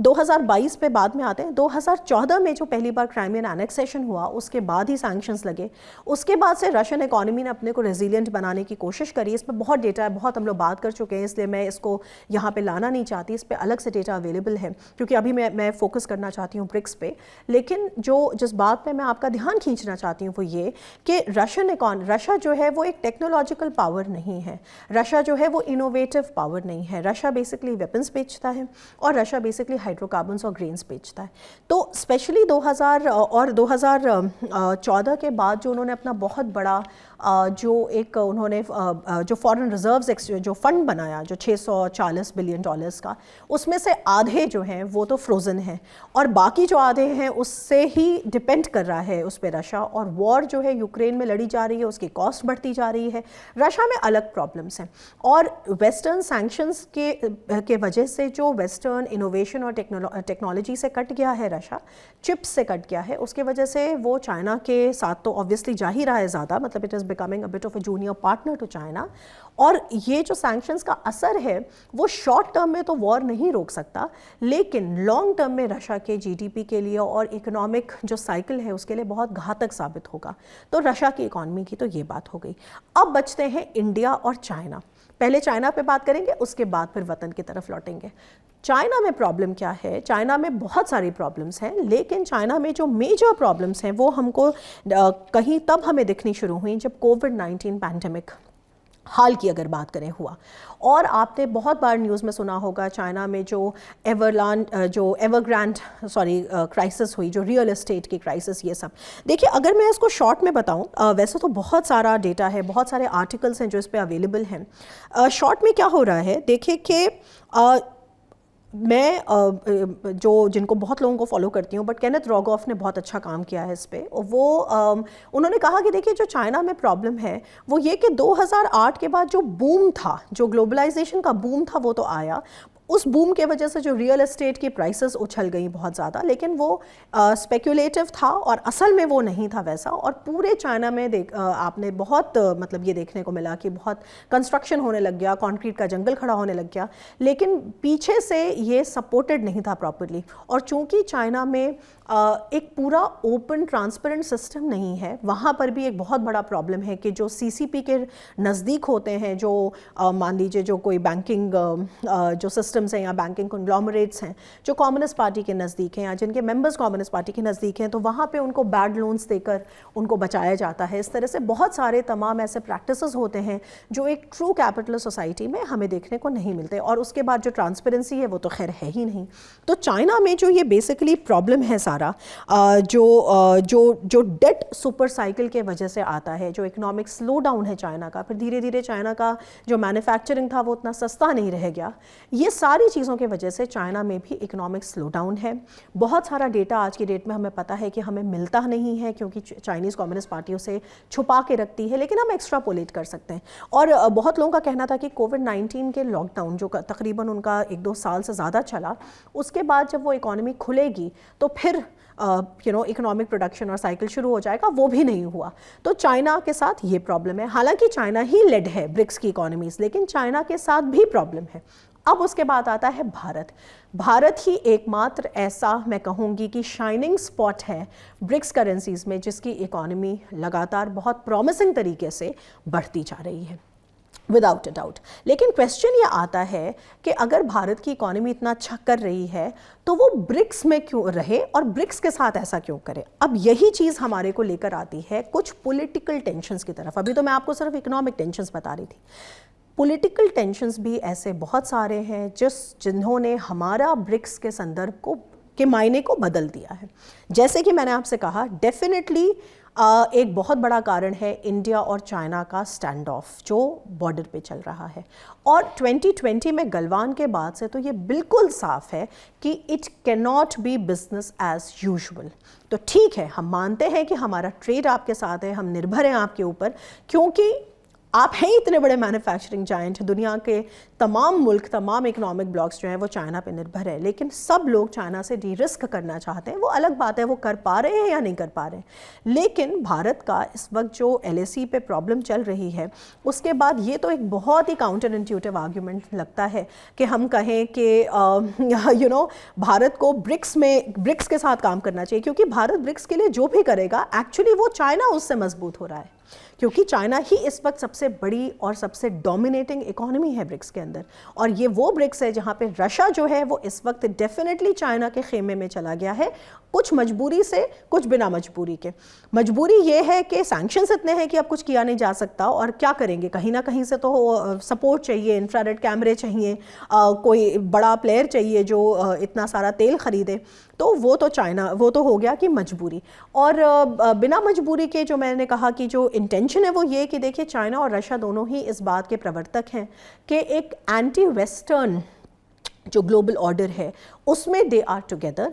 2022 पे बाद में आते हैं। 2014 में जो पहली बार क्राइमियन एनेक्सेशन हुआ, उसके बाद ही सैंक्शंस लगे। उसके बाद से रशियन इकोनॉमी ने अपने को रेजिलियंट बनाने की कोशिश करी। इस पर बहुत डेटा है, बहुत हम लोग बात कर चुके हैं, इसलिए मैं इसको यहाँ पे लाना नहीं चाहती। इस पर अलग से डेटा अवेलेबल है, क्योंकि अभी मैं फोकस करना चाहती हूँ ब्रिक्स पे। लेकिन जिस बात पे मैं आपका ध्यान खींचना चाहती हूँ वो ये कि रशिया जो है वो एक टेक्नोलॉजिकल पावर नहीं है। रशिया जो है वो इनोवेटिव पावर नहीं है। रशिया बेसिकली वेपन्स बेचता है, और रशिया बेसिकली हाइड्रोकार्बन्स और ग्रेन्स बेचता है। तो स्पेशली 2000 और 2014 के बाद जो उन्होंने अपना बहुत बड़ा उन्होंने जो फॉरेन रिजर्व्स जो फंड बनाया, जो $640 बिलियन का, उसमें से आधे जो हैं वो तो फ्रोज़न हैं, और बाकी जो आधे हैं उससे ही डिपेंड कर रहा है उस पर रशिया। और वॉर जो है यूक्रेन में लड़ी जा रही है, उसकी कॉस्ट बढ़ती जा रही है। रशिया में अलग प्रॉब्लम्स हैं, और वेस्टर्न सैंक्शंस के वजह से जो वेस्टर्न इनोवेशन और टेक्नोलॉजी से कट गया है, रशिया चिप्स से कट गया है, उसके वजह से वो चाइना के साथ तो ऑब्वियसली जा ही रहा है ज़्यादा, मतलब it is becoming a bit of a junior partner to China. और ये जो सैंक्शंस का असर है वो शॉर्ट टर्म में तो वॉर नहीं रोक सकता, लेकिन लॉन्ग टर्म में रशिया के GDP के लिए और इकोनॉमिक जो साइकिल है उसके लिए बहुत घातक साबित होगा। तो रशिया की इकॉनमी की तो ये बात हो गई। अब बचते हैं इंडिया और चाइना। पहले चाइना पे बात करेंगे, उसके बाद फिर वतन की तरफ लौटेंगे। चाइना में प्रॉब्लम क्या है? चाइना में बहुत सारी प्रॉब्लम्स हैं, लेकिन चाइना में जो मेजर प्रॉब्लम्स हैं वो हमको कहीं तब हमें दिखनी शुरू हुई जब कोविड-19 पैंडेमिक हाल की अगर बात करें हुआ। और आपने बहुत बार न्यूज़ में सुना होगा चाइना में जो एवरग्रांड क्राइसिस हुई, जो रियल एस्टेट की क्राइसिस, ये सब। देखिए, अगर मैं इसको शॉर्ट में बताऊं, वैसे तो बहुत सारा डेटा है, बहुत सारे आर्टिकल्स हैं जो इस पे अवेलेबल हैं। शॉर्ट में क्या हो रहा है, देखिए कि मैं जिनको बहुत लोगों को फॉलो करती हूँ, बट केनेथ रोगोफ ने बहुत अच्छा काम किया है इस पे। वो उन्होंने कहा कि देखिए, जो चाइना में प्रॉब्लम है वो ये कि 2008 के बाद जो बूम था, जो ग्लोबलाइजेशन का बूम था, वो तो आया। उस बूम के वजह से जो रियल एस्टेट की प्राइसेस उछल गई बहुत ज़्यादा, लेकिन वो स्पेक्युलेटिव था और असल में वो नहीं था वैसा। और पूरे चाइना में आपने बहुत मतलब ये देखने को मिला कि बहुत कंस्ट्रक्शन होने लग गया, कंक्रीट का जंगल खड़ा होने लग गया, लेकिन पीछे से ये सपोर्टेड नहीं था प्रॉपरली। और चूंकि चाइना में एक पूरा ओपन ट्रांसपेरेंट सिस्टम नहीं है, वहाँ पर भी एक बहुत बड़ा प्रॉब्लम है कि जो सीसीपी के नज़दीक होते हैं, जो मान लीजिए जो कोई बैंकिंग जो सिस्टम्स हैं या बैंकिंग कंग्लोमरेट्स हैं जो कम्युनिस्ट पार्टी के नज़दीक हैं या जिनके मेंबर्स कम्युनिस्ट पार्टी के नज़दीक हैं, तो वहाँ पे उनको बैड लोन्स देकर उनको बचाया जाता है। इस तरह से बहुत सारे तमाम ऐसे प्रैक्टिसेस होते हैं जो एक ट्रू कैपिटलिस्ट सोसाइटी में हमें देखने को नहीं मिलते। और उसके बाद जो ट्रांसपेरेंसी है वो तो खैर है ही नहीं। तो चाइना में जो ये बेसिकली प्रॉब्लम है सारा, जो डेट सुपर साइकिल के वजह से आता है, जो इकोनॉमिक स्लो डाउन है चाइना का, फिर धीरे धीरे चाइना का जो मैन्युफैक्चरिंग था वो उतना सस्ता नहीं रह गया, ये सारी चीज़ों की वजह से चाइना में भी इकोनॉमिक स्लो डाउन है। बहुत सारा डेटा आज की डेट में हमें पता है कि हमें मिलता नहीं है, क्योंकि चाइनीज़ कम्युनिस्ट पार्टी उसे छुपा के रखती है, लेकिन हम एक्स्ट्रापोलेट कर सकते हैं। और बहुत लोगों का कहना था कि कोविड-19 के लॉकडाउन जो तकरीबन उनका 1-2 साल से ज़्यादा चला, उसके बाद जब वो इकॉनमी खुलेगी तो फिर इकोनॉमिक प्रोडक्शन और साइकिल शुरू हो जाएगा, वो भी नहीं हुआ। तो चाइना के साथ ये प्रॉब्लम है। हालांकि चाइना ही लेड है ब्रिक्स की इकोनॉमीज, लेकिन चाइना के साथ भी प्रॉब्लम है। अब उसके बाद आता है भारत। भारत ही एकमात्र ऐसा मैं कहूँगी कि शाइनिंग स्पॉट है ब्रिक्स करेंसीज में, जिसकी इकोनॉमी लगातार बहुत प्रॉमिसिंग तरीके से बढ़ती जा रही है, विदाउट अ डाउट। लेकिन क्वेश्चन ये आता है कि अगर भारत की इकोनॉमी इतना अच्छा कर रही है तो वो ब्रिक्स में क्यों रहे और ब्रिक्स के साथ ऐसा क्यों करे। अब यही चीज़ हमारे को लेकर आती है कुछ पॉलिटिकल टेंशन्स की तरफ। अभी तो मैं आपको सिर्फ इकोनॉमिक टेंशन्स बता रही थी, पॉलिटिकल टेंशन्स भी ऐसे बहुत सारे हैं जिन्होंने हमारा ब्रिक्स के संदर्भ के मायने को बदल दिया है। जैसे कि मैंने आपसे कहा, डेफिनेटली एक बहुत बड़ा कारण है इंडिया और चाइना का स्टैंड ऑफ जो बॉर्डर पे चल रहा है। और 2020 में गलवान के बाद से तो ये बिल्कुल साफ है कि it can not be business as usual. तो ठीक है, हम मानते हैं कि हमारा ट्रेड आपके साथ है, हम निर्भर हैं आपके ऊपर, क्योंकि आप हैं इतने बड़े मैन्युफैक्चरिंग जायंट। दुनिया के तमाम मुल्क, तमाम इकोनॉमिक ब्लॉक्स जो हैं वो चाइना पे निर्भर है, लेकिन सब लोग चाइना से डी रिस्क करना चाहते हैं। वो अलग बात है वो कर पा रहे हैं या नहीं कर पा रहे हैं। लेकिन भारत का इस वक्त जो LAC पे प्रॉब्लम चल रही है, उसके बाद ये तो एक बहुत ही काउंटर इंट्यूटिव आर्ग्यूमेंट लगता है कि हम कहें कि भारत को ब्रिक्स के साथ काम करना चाहिए, क्योंकि भारत ब्रिक्स के लिए जो भी करेगा एक्चुअली वो चाइना उससे मजबूत हो रहा है, क्योंकि चाइना ही इस वक्त सबसे बड़ी और सबसे डोमिनेटिंग इकोनॉमी है ब्रिक्स के अंदर। और ये वो ब्रिक्स है जहाँ पे रशिया जो है वो इस वक्त डेफिनेटली चाइना के खेमे में चला गया है, कुछ मजबूरी से, कुछ बिना मजबूरी के। मजबूरी ये है कि सैंक्शंस इतने हैं कि अब कुछ किया नहीं जा सकता, और क्या करेंगे, कहीं ना कहीं से तो सपोर्ट चाहिए, इंफ्रारेड कैमरे चाहिए, कोई बड़ा प्लेयर चाहिए जो इतना सारा तेल खरीदे। तो वो तो चाइना, वो तो हो गया कि मजबूरी। और बिना मजबूरी के जो मैंने कहा कि जो इंटेंशन है वो ये कि देखिए, चाइना और रशिया दोनों ही इस बात के प्रवर्तक हैं कि एक एंटी वेस्टर्न जो ग्लोबल ऑर्डर है उसमें दे आर टुगेदर।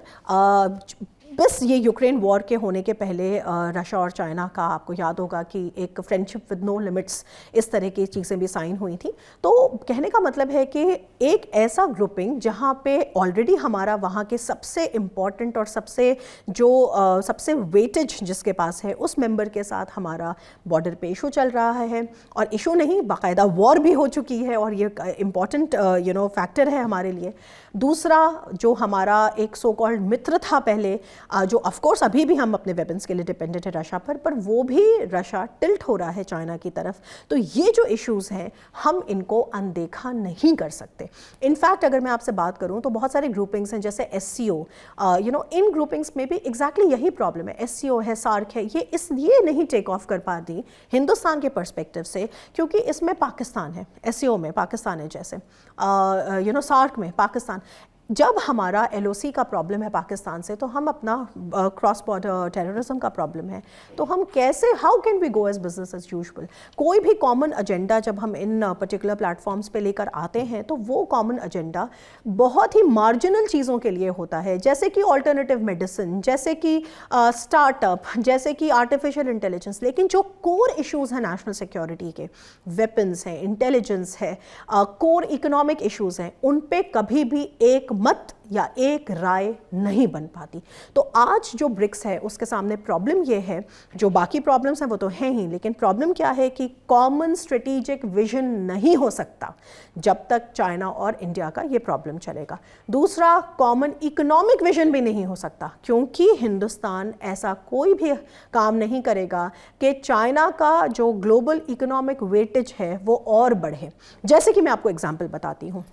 बस ये यूक्रेन वॉर के होने के पहले रशिया और चाइना का आपको याद होगा कि एक फ्रेंडशिप विद नो लिमिट्स, इस तरह की चीज़ें भी साइन हुई थी। तो कहने का मतलब है कि एक ऐसा ग्रुपिंग जहाँ पे ऑलरेडी हमारा वहाँ के सबसे इम्पॉर्टेंट और सबसे वेटेज जिसके पास है उस मेंबर के साथ हमारा बॉर्डर पे इशू चल रहा है, और इशू नहीं, बाकायदा वॉर भी हो चुकी है, और ये इम्पॉर्टेंट फैक्टर है हमारे लिए। दूसरा, जो हमारा एक सो कॉल्ड मित्र था पहले, जो ऑफ कोर्स अभी भी हम अपने वेपन्स के लिए डिपेंडेंट है रशिया पर वो भी रशिया टिल्ट हो रहा है चाइना की तरफ। तो ये जो इश्यूज़ हैं हम इनको अनदेखा नहीं कर सकते। इनफैक्ट अगर मैं आपसे बात करूं तो बहुत सारे ग्रुपिंग्स हैं जैसे SCO, इन ग्रुपिंग्स में भी एग्जैक्टली यही प्रॉब्लम है। SCO है, सार्क है, ये इसलिए नहीं टेक ऑफ कर पाती हिंदुस्तान के पर्सपेक्टिव से क्योंकि इसमें पाकिस्तान है, SCO में पाकिस्तान है, जैसे सार्क में पाकिस्तान। जब हमारा LOC का प्रॉब्लम है पाकिस्तान से, तो हम अपना क्रॉस बॉर्डर टेररिज्म का प्रॉब्लम है, तो हम कैसे, how can we go as business as usual. कोई भी कॉमन एजेंडा जब हम इन पर्टिकुलर प्लेटफॉर्म्स पे लेकर आते हैं तो वो कॉमन एजेंडा बहुत ही मार्जिनल चीज़ों के लिए होता है, जैसे कि ऑल्टरनेटिव मेडिसिन, जैसे कि स्टार्टअप, जैसे कि आर्टिफिशियल इंटेलिजेंस। लेकिन जो कोर इशूज़ हैं नेशनल सिक्योरिटी के, वेपन्स हैं, इंटेलिजेंस है, कोर इकोनॉमिक इशूज़ हैं, उन पे कभी भी एक मत या एक राय नहीं बन पाती। तो आज जो ब्रिक्स है उसके सामने प्रॉब्लम ये है, जो बाकी प्रॉब्लम्स हैं वो तो हैं ही, लेकिन प्रॉब्लम क्या है कि कॉमन स्ट्रेटेजिक विजन नहीं हो सकता जब तक चाइना और इंडिया का ये प्रॉब्लम चलेगा। दूसरा, कॉमन इकोनॉमिक विजन भी नहीं हो सकता क्योंकि हिंदुस्तान ऐसा कोई भी काम नहीं करेगा कि चाइना का जो ग्लोबल इकोनॉमिक वेटेज है वो और बढ़े। जैसे कि मैं आपको एग्जाम्पल बताती हूँ।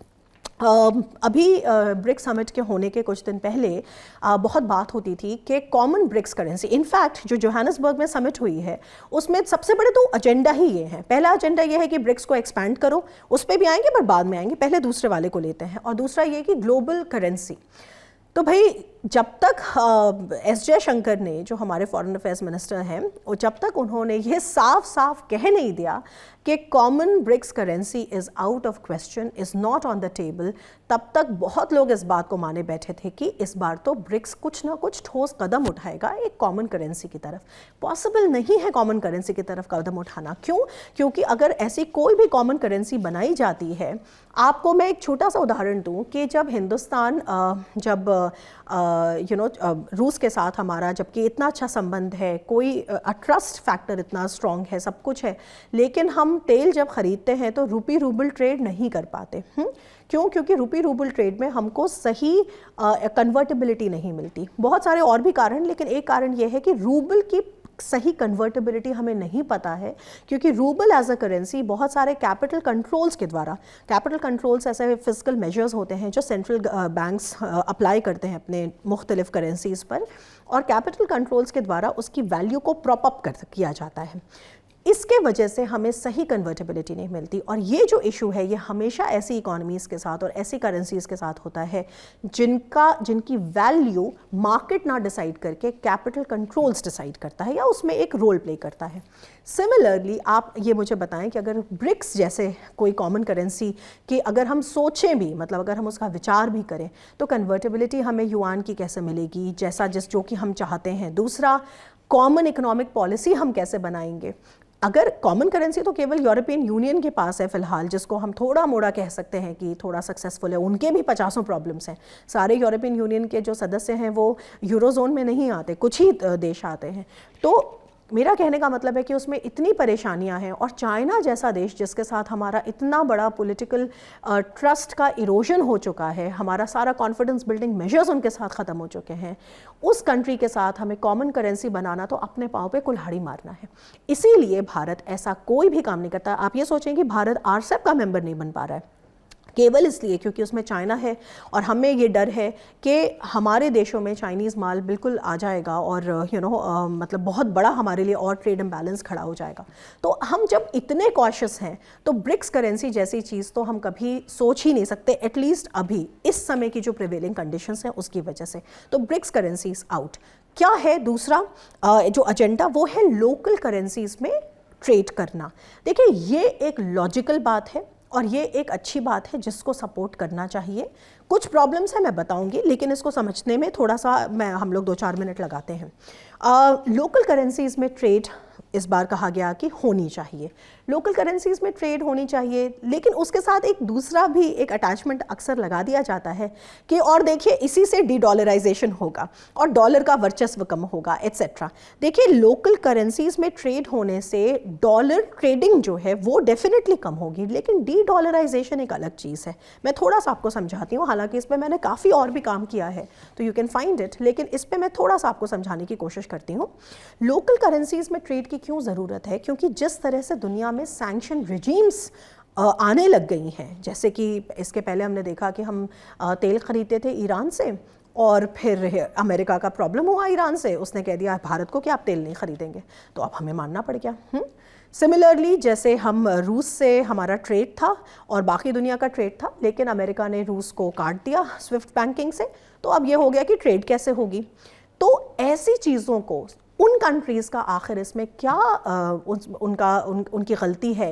अभी ब्रिक्स समिट के होने के कुछ दिन पहले बहुत बात होती थी कि कॉमन ब्रिक्स करेंसी, इनफैक्ट जो जोहानिसबर्ग में समिट हुई है उसमें सबसे बड़े तो एजेंडा ही ये हैं। पहला एजेंडा ये है कि ब्रिक्स को एक्सपैंड करो, उस पर भी आएंगे पर बाद में आएंगे, पहले दूसरे वाले को लेते हैं। और दूसरा ये कि ग्लोबल करेंसी। तो भाई जब तक S जयशंकर ने, जो हमारे फॉरेन अफेयर्स मिनिस्टर हैं, और जब तक उन्होंने ये साफ साफ कह नहीं दिया कि common BRICS currency is out of question, is not on the table, तब तक बहुत लोग इस बात को माने बैठे थे कि इस बार तो ब्रिक्स कुछ ना कुछ ठोस कदम उठाएगा एक कॉमन करेंसी की तरफ। पॉसिबल नहीं है कॉमन करेंसी की तरफ कदम उठाना। क्यों? क्योंकि अगर ऐसी कोई भी कॉमन करेंसी बनाई जाती है, आपको मैं एक छोटा सा उदाहरण दूं कि जब हिंदुस्तान रूस के साथ हमारा जबकि इतना अच्छा संबंध है, कोई ट्रस्ट फैक्टर इतना स्ट्रॉन्ग है, सब कुछ है, लेकिन हम तेल जब ख़रीदते हैं तो रूपी रूबल ट्रेड नहीं कर पाते। क्यों? क्योंकि रूपी रूबल ट्रेड में हमको सही कन्वर्टेबिलिटी नहीं मिलती। बहुत सारे और भी कारण, लेकिन एक कारण यह है कि रूबल की सही कन्वर्टेबिलिटी हमें नहीं पता है, क्योंकि रूबल एज अ करेंसी बहुत सारे कैपिटल कंट्रोल्स के द्वारा, कैपिटल कंट्रोल्स ऐसे फिजिकल मेजर्स होते हैं जो सेंट्रल बैंक्स अप्लाई करते हैं अपने मुख्तलिफ करेंसीज़ पर, और कैपिटल कंट्रोल्स के द्वारा उसकी वैल्यू को प्रॉप अप किया जाता है। इसके वजह से हमें सही कन्वर्टेबिलिटी नहीं मिलती। और ये जो इशू है ये हमेशा ऐसी इकोनॉमीज़ के साथ और ऐसी करेंसीज़ के साथ होता है जिनकी वैल्यू मार्केट ना डिसाइड करके कैपिटल कंट्रोल्स डिसाइड करता है या उसमें एक रोल प्ले करता है। सिमिलरली आप ये मुझे बताएं कि अगर ब्रिक्स जैसे कोई कॉमन करेंसी की अगर हम सोचें भी, मतलब अगर हम उसका विचार भी करें, तो कन्वर्टेबिलिटी हमें युआन की कैसे मिलेगी जो कि हम चाहते हैं। दूसरा, कॉमन इकोनॉमिक पॉलिसी हम कैसे बनाएंगे। अगर कॉमन करेंसी तो केवल यूरोपियन यूनियन के पास है फ़िलहाल, जिसको हम थोड़ा मोड़ा कह सकते हैं कि थोड़ा सक्सेसफुल है, उनके भी 50 प्रॉब्लम्स हैं। सारे यूरोपियन यूनियन के जो सदस्य हैं वो यूरोजोन में नहीं आते, कुछ ही देश आते हैं। तो मेरा कहने का मतलब है कि उसमें इतनी परेशानियां हैं, और चाइना जैसा देश जिसके साथ हमारा इतना बड़ा पॉलिटिकल ट्रस्ट का इरोजन हो चुका है, हमारा सारा कॉन्फिडेंस बिल्डिंग मेजर्स उनके साथ ख़त्म हो चुके हैं, उस कंट्री के साथ हमें कॉमन करेंसी बनाना तो अपने पाँव पे कुल्हाड़ी मारना है। इसीलिए भारत ऐसा कोई भी काम नहीं करता। आप ये सोचें कि भारत RCEP का मेंबर नहीं बन पा रहा है केवल इसलिए क्योंकि उसमें चाइना है, और हमें ये डर है कि हमारे देशों में चाइनीज़ माल बिल्कुल आ जाएगा और मतलब बहुत बड़ा हमारे लिए और ट्रेड इम्बैलेंस खड़ा हो जाएगा। तो हम जब इतने कॉशियस हैं तो ब्रिक्स करेंसी जैसी चीज़ तो हम कभी सोच ही नहीं सकते, एटलीस्ट अभी इस समय की जो प्रिवेलिंग कंडीशंस हैं उसकी वजह से। तो ब्रिक्स करेंसीज आउट। क्या है दूसरा जो एजेंडा, वो है लोकल करेंसीज में ट्रेड करना। देखिए ये एक लॉजिकल बात है और ये एक अच्छी बात है जिसको सपोर्ट करना चाहिए। कुछ प्रॉब्लम्स हैं मैं बताऊंगी, लेकिन इसको समझने में थोड़ा सा हम लोग 2-4 मिनट लगाते हैं। लोकल करेंसीज़ में ट्रेड इस बार कहा गया कि होनी चाहिए, लोकल करेंसीज़ में ट्रेड होनी चाहिए, लेकिन उसके साथ एक दूसरा भी एक अटैचमेंट अक्सर लगा दिया जाता है कि और देखिए इसी से डीडॉलराइजेशन होगा और डॉलर का वर्चस्व कम होगा एट्सेट्रा। देखिए लोकल करेंसीज़ में ट्रेड होने से डॉलर ट्रेडिंग जो है वो डेफिनेटली कम होगी, लेकिन डीडॉलराइजेशन एक अलग चीज़ है। मैं थोड़ा सा आपको समझाती हूँ, हालांकि इस पे मैंने काफ़ी और भी काम किया है, तो यू कैन फाइंड इट, लेकिन इस पे मैं थोड़ा सा आपको समझाने की कोशिश करती हूँ। लोकल करेंसीज में ट्रेड की क्यों ज़रूरत है? क्योंकि जिस तरह से दुनिया में सैंक्शन रिजीम्स आने लग गई हैं, जैसे कि इसके पहले हमने देखा कि हम तेल ख़रीदते थे ईरान से, और फिर अमेरिका का प्रॉब्लम हुआ ईरान से, उसने कह दिया भारत को कि आप तेल नहीं ख़रीदेंगे, तो अब हमें मानना पड़ गया। सिमिलरली जैसे हम रूस से हमारा ट्रेड था और बाकी दुनिया का ट्रेड था, लेकिन अमेरिका ने रूस को काट दिया स्विफ्ट बैंकिंग से, तो अब ये हो गया कि ट्रेड कैसे होगी। तो ऐसी चीज़ों को उन कंट्रीज़ का आखिर इसमें क्या उनकी गलती है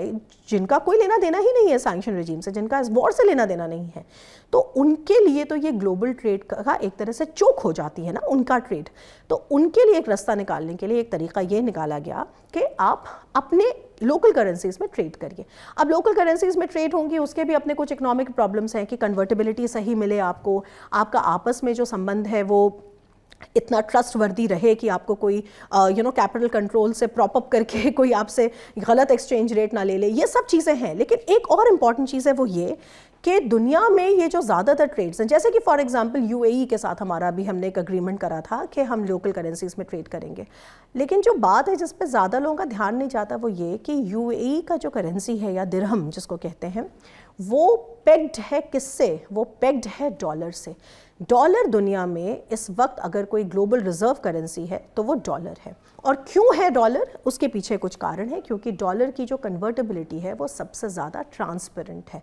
जिनका कोई लेना देना ही नहीं है सैंक्शन रिजीम से, जिनका इस वॉर से लेना देना नहीं है, तो उनके लिए तो ये ग्लोबल ट्रेड का एक तरह से चोक हो जाती है ना उनका ट्रेड। तो उनके लिए एक रास्ता निकालने के लिए एक तरीका ये निकाला गया कि आप अपने लोकल करेंसीज में ट्रेड करिए। अब लोकल करेंसीज में ट्रेड होंगी, उसके भी अपने कुछ इकोनॉमिक प्रॉब्लम्स हैं कि कन्वर्टेबिलिटी सही मिले आपको, आपका आपस में जो संबंध है वो इतना ट्रस्ट वर्दी रहे कि आपको कोई कैपिटल कंट्रोल से प्रॉप अप करके कोई आपसे गलत एक्सचेंज रेट ना ले ले, ये सब चीज़ें हैं। लेकिन एक और इम्पॉर्टेंट चीज़ है वो ये कि दुनिया में ये जो ज़्यादातर ट्रेड्स हैं, जैसे कि फॉर एग्जांपल यूएई के साथ हमारा भी हमने एक एग्रीमेंट करा था कि हम लोकल करेंसीज में ट्रेड करेंगे, लेकिन जो बात है जिस पे ज़्यादा लोगों का ध्यान नहीं जाता वो ये कि यूएई का जो करेंसी है या दिरहम जिसको कहते हैं, वो पेग्ड है किससे? वो पेग्ड है डॉलर से। डॉलर दुनिया में इस वक्त अगर कोई ग्लोबल रिजर्व करेंसी है तो वो डॉलर है। और क्यों है डॉलर? उसके पीछे कुछ कारण है, क्योंकि डॉलर की जो कन्वर्टेबिलिटी है वो सबसे ज़्यादा ट्रांसपेरेंट है।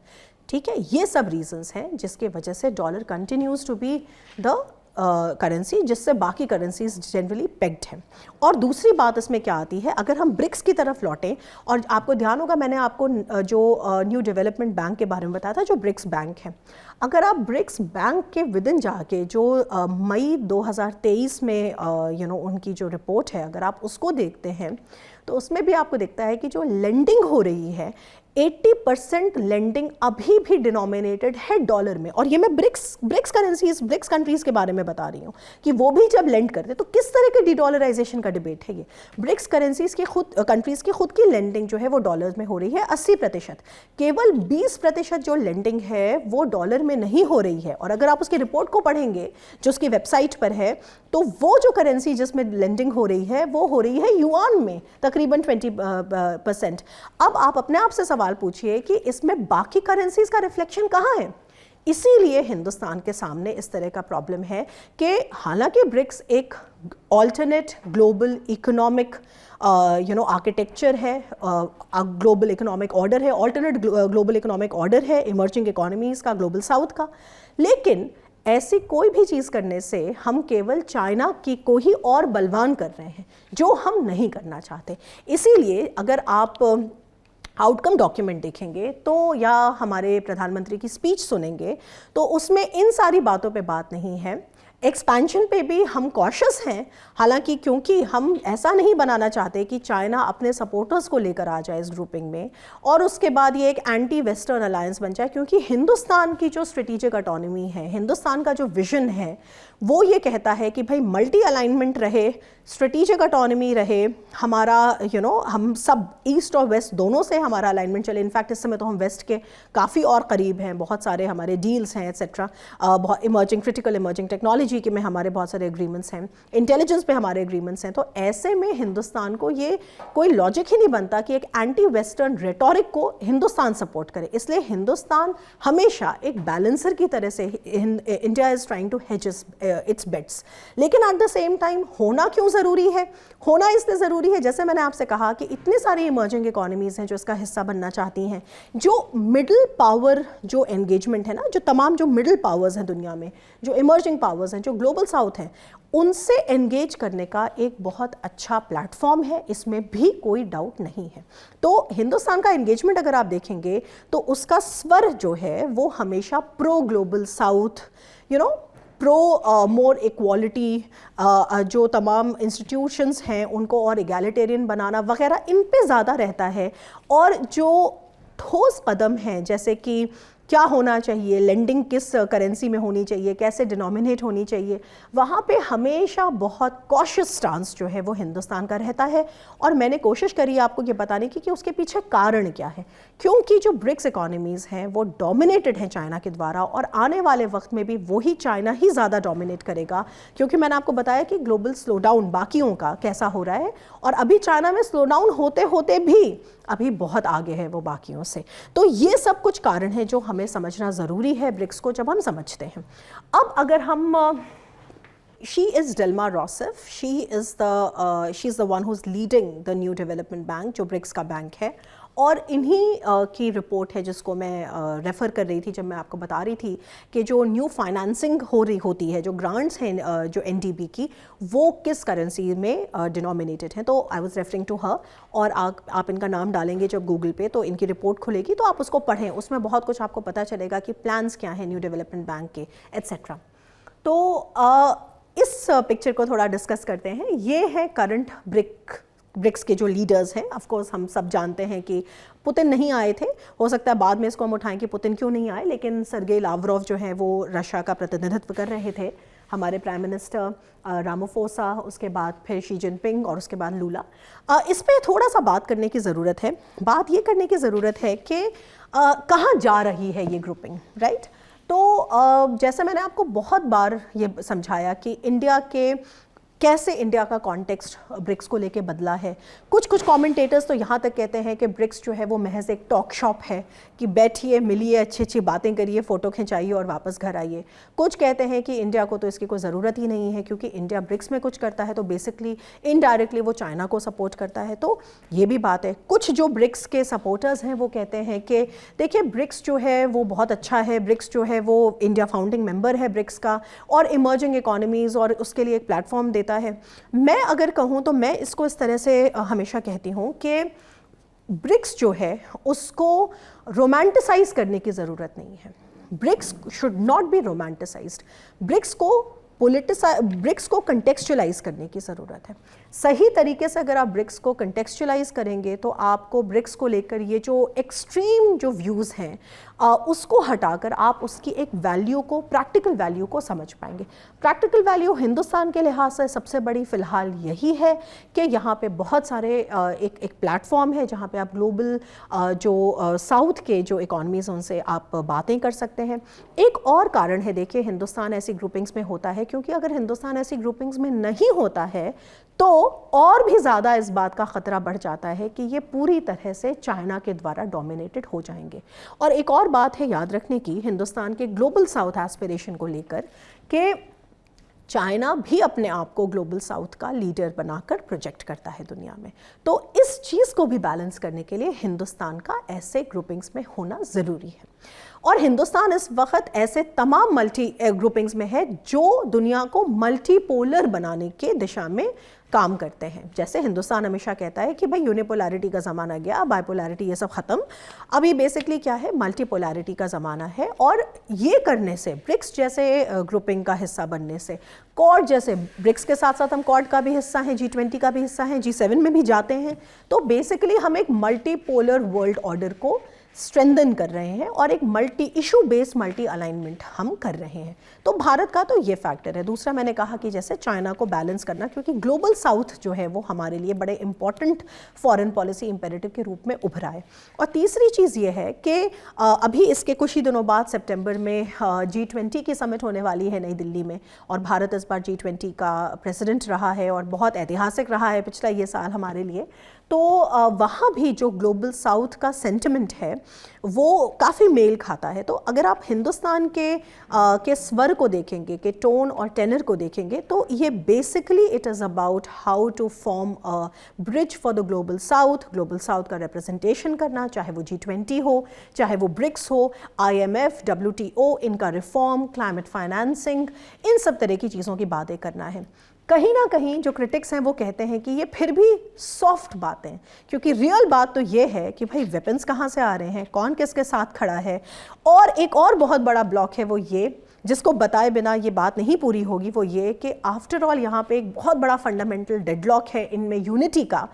ठीक है, ये सब रीजंस हैं जिसके वजह से dollar continues to be the currency जिससे बाकी करेंसीज जनरली पेग्ड हैं। और दूसरी बात इसमें क्या आती है, अगर हम ब्रिक्स की तरफ लौटें, और आपको ध्यान होगा मैंने आपको जो न्यू डेवलपमेंट बैंक के बारे में बताया था, जो ब्रिक्स बैंक है, अगर आप ब्रिक्स बैंक के विद इन जाके जो मई 2023 में उनकी जो रिपोर्ट है अगर आप उसको देखते हैं तो उसमें भी आपको दिखता है कि जो लेंडिंग हो रही है 80% लेंडिंग अभी भी डिनोमिनेटेड है डॉलर में। और ये मैं ब्रिक्स करेंसीज, ब्रिक्स कंट्रीज के बारे में बता रही हूँ कि वो भी जब लेंड करते तो किस तरह के डीडॉलराइजेशन का डिबेट है ये। ब्रिक्स करेंसीज के कंट्रीज की खुद की लेंडिंग जो है वो डॉलर्स में हो रही है 80%, केवल 20% जो लेंडिंग है वो डॉलर में नहीं हो रही है। और अगर आप उसकी रिपोर्ट को पढ़ेंगे जो उसकी वेबसाइट पर है, तो वो जो करेंसी जिसमें लेंडिंग हो रही है वो हो रही है युआन में तकरीबन 20%। अब आप अपने आप से सवाल पूछिए कि इसमें बाकी करेंसीज का रिफ्लेक्शन कहाँ है। इसीलिए हिंदुस्तान के सामने इस तरह का प्रॉब्लम है कि हालांकि ब्रिक्स एक ऑल्टरनेट ग्लोबल इकोनॉमिक आर्किटेक्चर है, ग्लोबल इकोनॉमिक ऑर्डर है, ऑल्टरनेट ग्लोबल इकोनॉमिक ऑर्डर है इमर्जिंग इकोनॉमीज का, ग्लोबल साउथ का, लेकिन ऐसी कोई भी चीज़ करने से हम केवल चाइना की को ही और बलवान कर रहे हैं, जो हम नहीं करना चाहते। इसीलिए अगर आप आउटकम डॉक्यूमेंट देखेंगे तो या हमारे प्रधानमंत्री की स्पीच सुनेंगे तो उसमें इन सारी बातों पे बात नहीं है। एक्सपेंशन पे भी हम कॉशियस हैं, हालांकि क्योंकि हम ऐसा नहीं बनाना चाहते कि चाइना अपने सपोर्टर्स को लेकर आ जाए इस ग्रुपिंग में और उसके बाद ये एक एंटी वेस्टर्न अलायंस बन जाए, क्योंकि हिंदुस्तान की जो स्ट्रेटेजिक ऑटोनॉमी है, हिंदुस्तान का जो विजन है वो ये कहता है कि भाई मल्टी अलाइनमेंट रहे, स्ट्रेटेजिक ऑटोनॉमी रहे, हमारा हम सब ईस्ट और वेस्ट दोनों से हमारा अलाइनमेंट चले। इनफैक्ट इस समय तो हम वेस्ट के काफ़ी और करीब हैं, बहुत सारे हमारे डील्स हैं एक्सेट्रा, बहुत इमर्जिंग क्रिटिकल इमर्जिंग टेक्नोलॉजी के में हमारे बहुत सारे एग्रीमेंट्स हैं, इंटेलिजेंस पे हमारे एग्रीमेंट्स हैं। तो ऐसे में हिंदुस्तान को ये कोई लॉजिक ही नहीं बनता कि एक एंटी वेस्टर्न रेटोरिक को हिंदुस्तान सपोर्ट करे। इसलिए हिंदुस्तान हमेशा एक बैलेंसर की तरह से, India is trying to hedge its bets. लेकिन एट द सेम टाइम होना क्यों ज़रूरी है? होना इसलिए ज़रूरी है, जैसे मैंने आपसे कहा कि इतने सारी इमर्जिंग इकोनॉमीज़ हैं जो इसका हिस्सा बनना चाहती हैं। जो मिडिल पावर जो एंगेजमेंट है ना, जो तमाम जो मिडिल पावर्स हैं दुनिया में, जो इमर्जिंग पावर्स हैं, जो ग्लोबल साउथ हैं, उनसे एंगेज करने का एक बहुत अच्छा प्लेटफॉर्म है, इसमें भी कोई डाउट नहीं है। तो हिंदुस्तान का एंगेजमेंट अगर आप देखेंगे तो उसका स्वर जो है वो हमेशा प्रो ग्लोबल साउथ, प्रो मोर इक्वालिटी, जो तमाम इंस्टीट्यूशंस हैं उनको और इगैलिटेरियन बनाना वगैरह, इन पे ज़्यादा रहता है। और जो ठोस कदम हैं जैसे कि क्या होना चाहिए, लेंडिंग किस करेंसी में होनी चाहिए, कैसे डिनोमिनेट होनी चाहिए, वहाँ पे हमेशा बहुत कॉशियस स्टांस जो है वो हिंदुस्तान का रहता है। और मैंने कोशिश करी आपको ये बताने की कि उसके पीछे कारण क्या है, क्योंकि जो ब्रिक्स इकोनॉमीज़ हैं वो डोमिनेटेड हैं चाइना के द्वारा, और आने वाले वक्त में भी वही चाइना ही ज़्यादा डोमिनेट करेगा, क्योंकि मैंने आपको बताया कि ग्लोबल स्लोडाउन बाकियों का कैसा हो रहा है, और अभी चाइना में स्लोडाउन होते होते भी अभी बहुत आगे है वो बाकियों से। तो ये सब कुछ कारण है जो हमें समझना ज़रूरी है ब्रिक्स को जब हम समझते हैं। अब अगर हम she is Dilma Rousseff, she is the one who's leading the New Development Bank, जो ब्रिक्स का बैंक है, और इन्हीं की रिपोर्ट है जिसको मैं रेफ़र कर रही थी जब मैं आपको बता रही थी कि जो न्यू फाइनेंसिंग होती है, जो ग्रांट्स हैं जो एनडीबी की, वो किस करेंसी में डिनोमिनेटेड हैं। तो I was referring to her, और आप इनका नाम डालेंगे जब गूगल पे तो इनकी रिपोर्ट खुलेगी, तो आप उसको पढ़ें, उसमें बहुत कुछ आपको पता चलेगा कि प्लान्स क्या हैं न्यू डेवलपमेंट बैंक के, एट्सेट्रा। तो इस पिक्चर को थोड़ा डिस्कस करते हैं। ये है करंट ब्रिक्स के जो लीडर्स हैं। ऑफ कोर्स हम सब जानते हैं कि पुतिन नहीं आए थे, हो सकता है बाद में इसको हम उठाएं कि पुतिन क्यों नहीं आए, लेकिन सर्गेई लावरोव जो है वो रशिया का प्रतिनिधित्व कर रहे थे, हमारे प्राइम मिनिस्टर रामाफोसा, उसके बाद फिर शी जिनपिंग, और उसके बाद लूला। इस पर थोड़ा सा बात करने की ज़रूरत है। बात ये करने की ज़रूरत है कि कहाँ जा रही है ये ग्रुपिंग, राइट। तो जैसे मैंने आपको बहुत बार ये समझाया कि कैसे इंडिया का कॉन्टेक्स्ट ब्रिक्स को लेके बदला है। कुछ कमेंटेटर्स तो यहाँ तक कहते हैं कि ब्रिक्स जो है वो महज एक टॉक शॉप है, कि बैठिए, मिलिए, अच्छी अच्छी बातें करिए, फ़ोटो खिंचाइए और वापस घर आइए। कुछ कहते हैं कि इंडिया को तो इसकी कोई ज़रूरत ही नहीं है, क्योंकि इंडिया ब्रिक्स में कुछ करता है तो बेसिकली इनडायरेक्टली वो चाइना को सपोर्ट करता है। तो ये भी बात है। कुछ जो ब्रिक्स के सपोर्टर्स हैं वो कहते हैं कि देखिए, ब्रिक्स जो है वो बहुत अच्छा है, ब्रिक्स जो है वो इंडिया फाउंडिंग मेंबर है ब्रिक्स का, और इमर्जिंग इकोनॉमीज़ और उसके लिए एक प्लेटफॉर्म देता है। मैं अगर कहूँ तो मैं इसको इस तरह से हमेशा कहती हूँ कि ब्रिक्स जो है उसको रोमांटिसाइज करने की ज़रूरत नहीं है। BRICS should not be romanticised. BRICS को कंटेक्चुअलाइज करने की ज़रूरत है। सही तरीके से अगर आप ब्रिक्स को कंटेक्चुलाइज करेंगे तो आपको ब्रिक्स को लेकर ये जो एक्सट्रीम जो व्यूज़ हैं उसको हटाकर आप उसकी एक वैल्यू को, प्रैक्टिकल वैल्यू को समझ पाएंगे। प्रैक्टिकल वैल्यू हिंदुस्तान के लिहाज से सबसे बड़ी फ़िलहाल यही है कि यहाँ पे बहुत सारे एक प्लेटफॉर्म है जहाँ पे आप ग्लोबल जो साउथ के जो इकॉनमीज़ उनसे आप बातें कर सकते हैं। एक और कारण है, देखिए, हिंदुस्तान ऐसी ग्रुपिंग्स में होता है, क्योंकि अगर हिंदुस्तान ऐसी ग्रुपिंग्स में नहीं होता है तो और भी ज़्यादा इस बात का ख़तरा बढ़ जाता है कि ये पूरी तरह से चाइना के द्वारा डोमिनेटेड हो जाएंगे। और एक और बात है याद रखने की हिंदुस्तान के ग्लोबल साउथ एस्पिरेशन को लेकर, कि चाइना भी अपने आप को ग्लोबल साउथ का लीडर बनाकर प्रोजेक्ट करता है दुनिया में। तो इस चीज़ को भी बैलेंस करने के लिए हिंदुस्तान का ऐसे ग्रुपिंग्स में होना ज़रूरी है। और हिंदुस्तान इस वक्त ऐसे तमाम मल्टी ग्रुपिंग्स में है जो दुनिया को मल्टीपोलर बनाने के दिशा में काम करते हैं। जैसे हिंदुस्तान हमेशा कहता है कि भाई यूनिपोलैरिटी का ज़माना गया, बाइपोलैरिटी ये सब ख़त्म, अभी बेसिकली क्या है, मल्टीपोलैरिटी का ज़माना है। और ये करने से, ब्रिक्स जैसे ग्रुपिंग का हिस्सा बनने से, क्वाड जैसे, ब्रिक्स के साथ साथ हम क्वाड का भी हिस्सा हैं, G20 का भी हिस्सा हैं, G7 में भी जाते हैं, तो बेसिकली हम एक मल्टीपोलर वर्ल्ड ऑर्डर को स्ट्रेंथन कर रहे हैं और एक multi issue based multi alignment हम कर रहे हैं। तो भारत का तो ये फैक्टर है। दूसरा मैंने कहा कि जैसे चाइना को बैलेंस करना, क्योंकि ग्लोबल साउथ जो है वो हमारे लिए बड़े इंपॉर्टेंट फॉरेन पॉलिसी इंपेरेटिव के रूप में उभरा है। और तीसरी चीज़ ये है कि अभी इसके कुछ ही दिनों बाद सितंबर में G20 की समिट होने वाली है नई दिल्ली में, और भारत इस बार G20 का प्रेसिडेंट रहा है और बहुत ऐतिहासिक रहा है पिछला ये साल हमारे लिए। तो वहाँ भी जो ग्लोबल साउथ का सेंटिमेंट है वो काफ़ी मेल खाता है। तो अगर आप हिंदुस्तान के स्वर को देखेंगे, के टोन और टेनर को देखेंगे, तो ये basically it is about how to form a bridge for the global south का रिप्रेजेंटेशन करना, चाहे वो G20 हो, चाहे वो ब्रिक्स हो, IMF, WTO, इनका रिफॉर्म, क्लाइमेट फाइनेंसिंग, इन सब तरह की चीज़ों की बातें करना है। कहीं ना कहीं जो क्रिटिक्स हैं वो कहते हैं कि ये फिर भी सॉफ्ट बातें, क्योंकि रियल बात तो ये है कि भाई वेपन्स कहाँ से आ रहे हैं, कौन किसके साथ खड़ा है। और एक और बहुत बड़ा ब्लॉक है वो ये, जिसको बताए बिना ये बात नहीं पूरी होगी, वो ये कि आफ्टर ऑल यहाँ पे एक बहुत बड़ा फंडामेंटल डेडलॉक है इनमें यूनिटी का।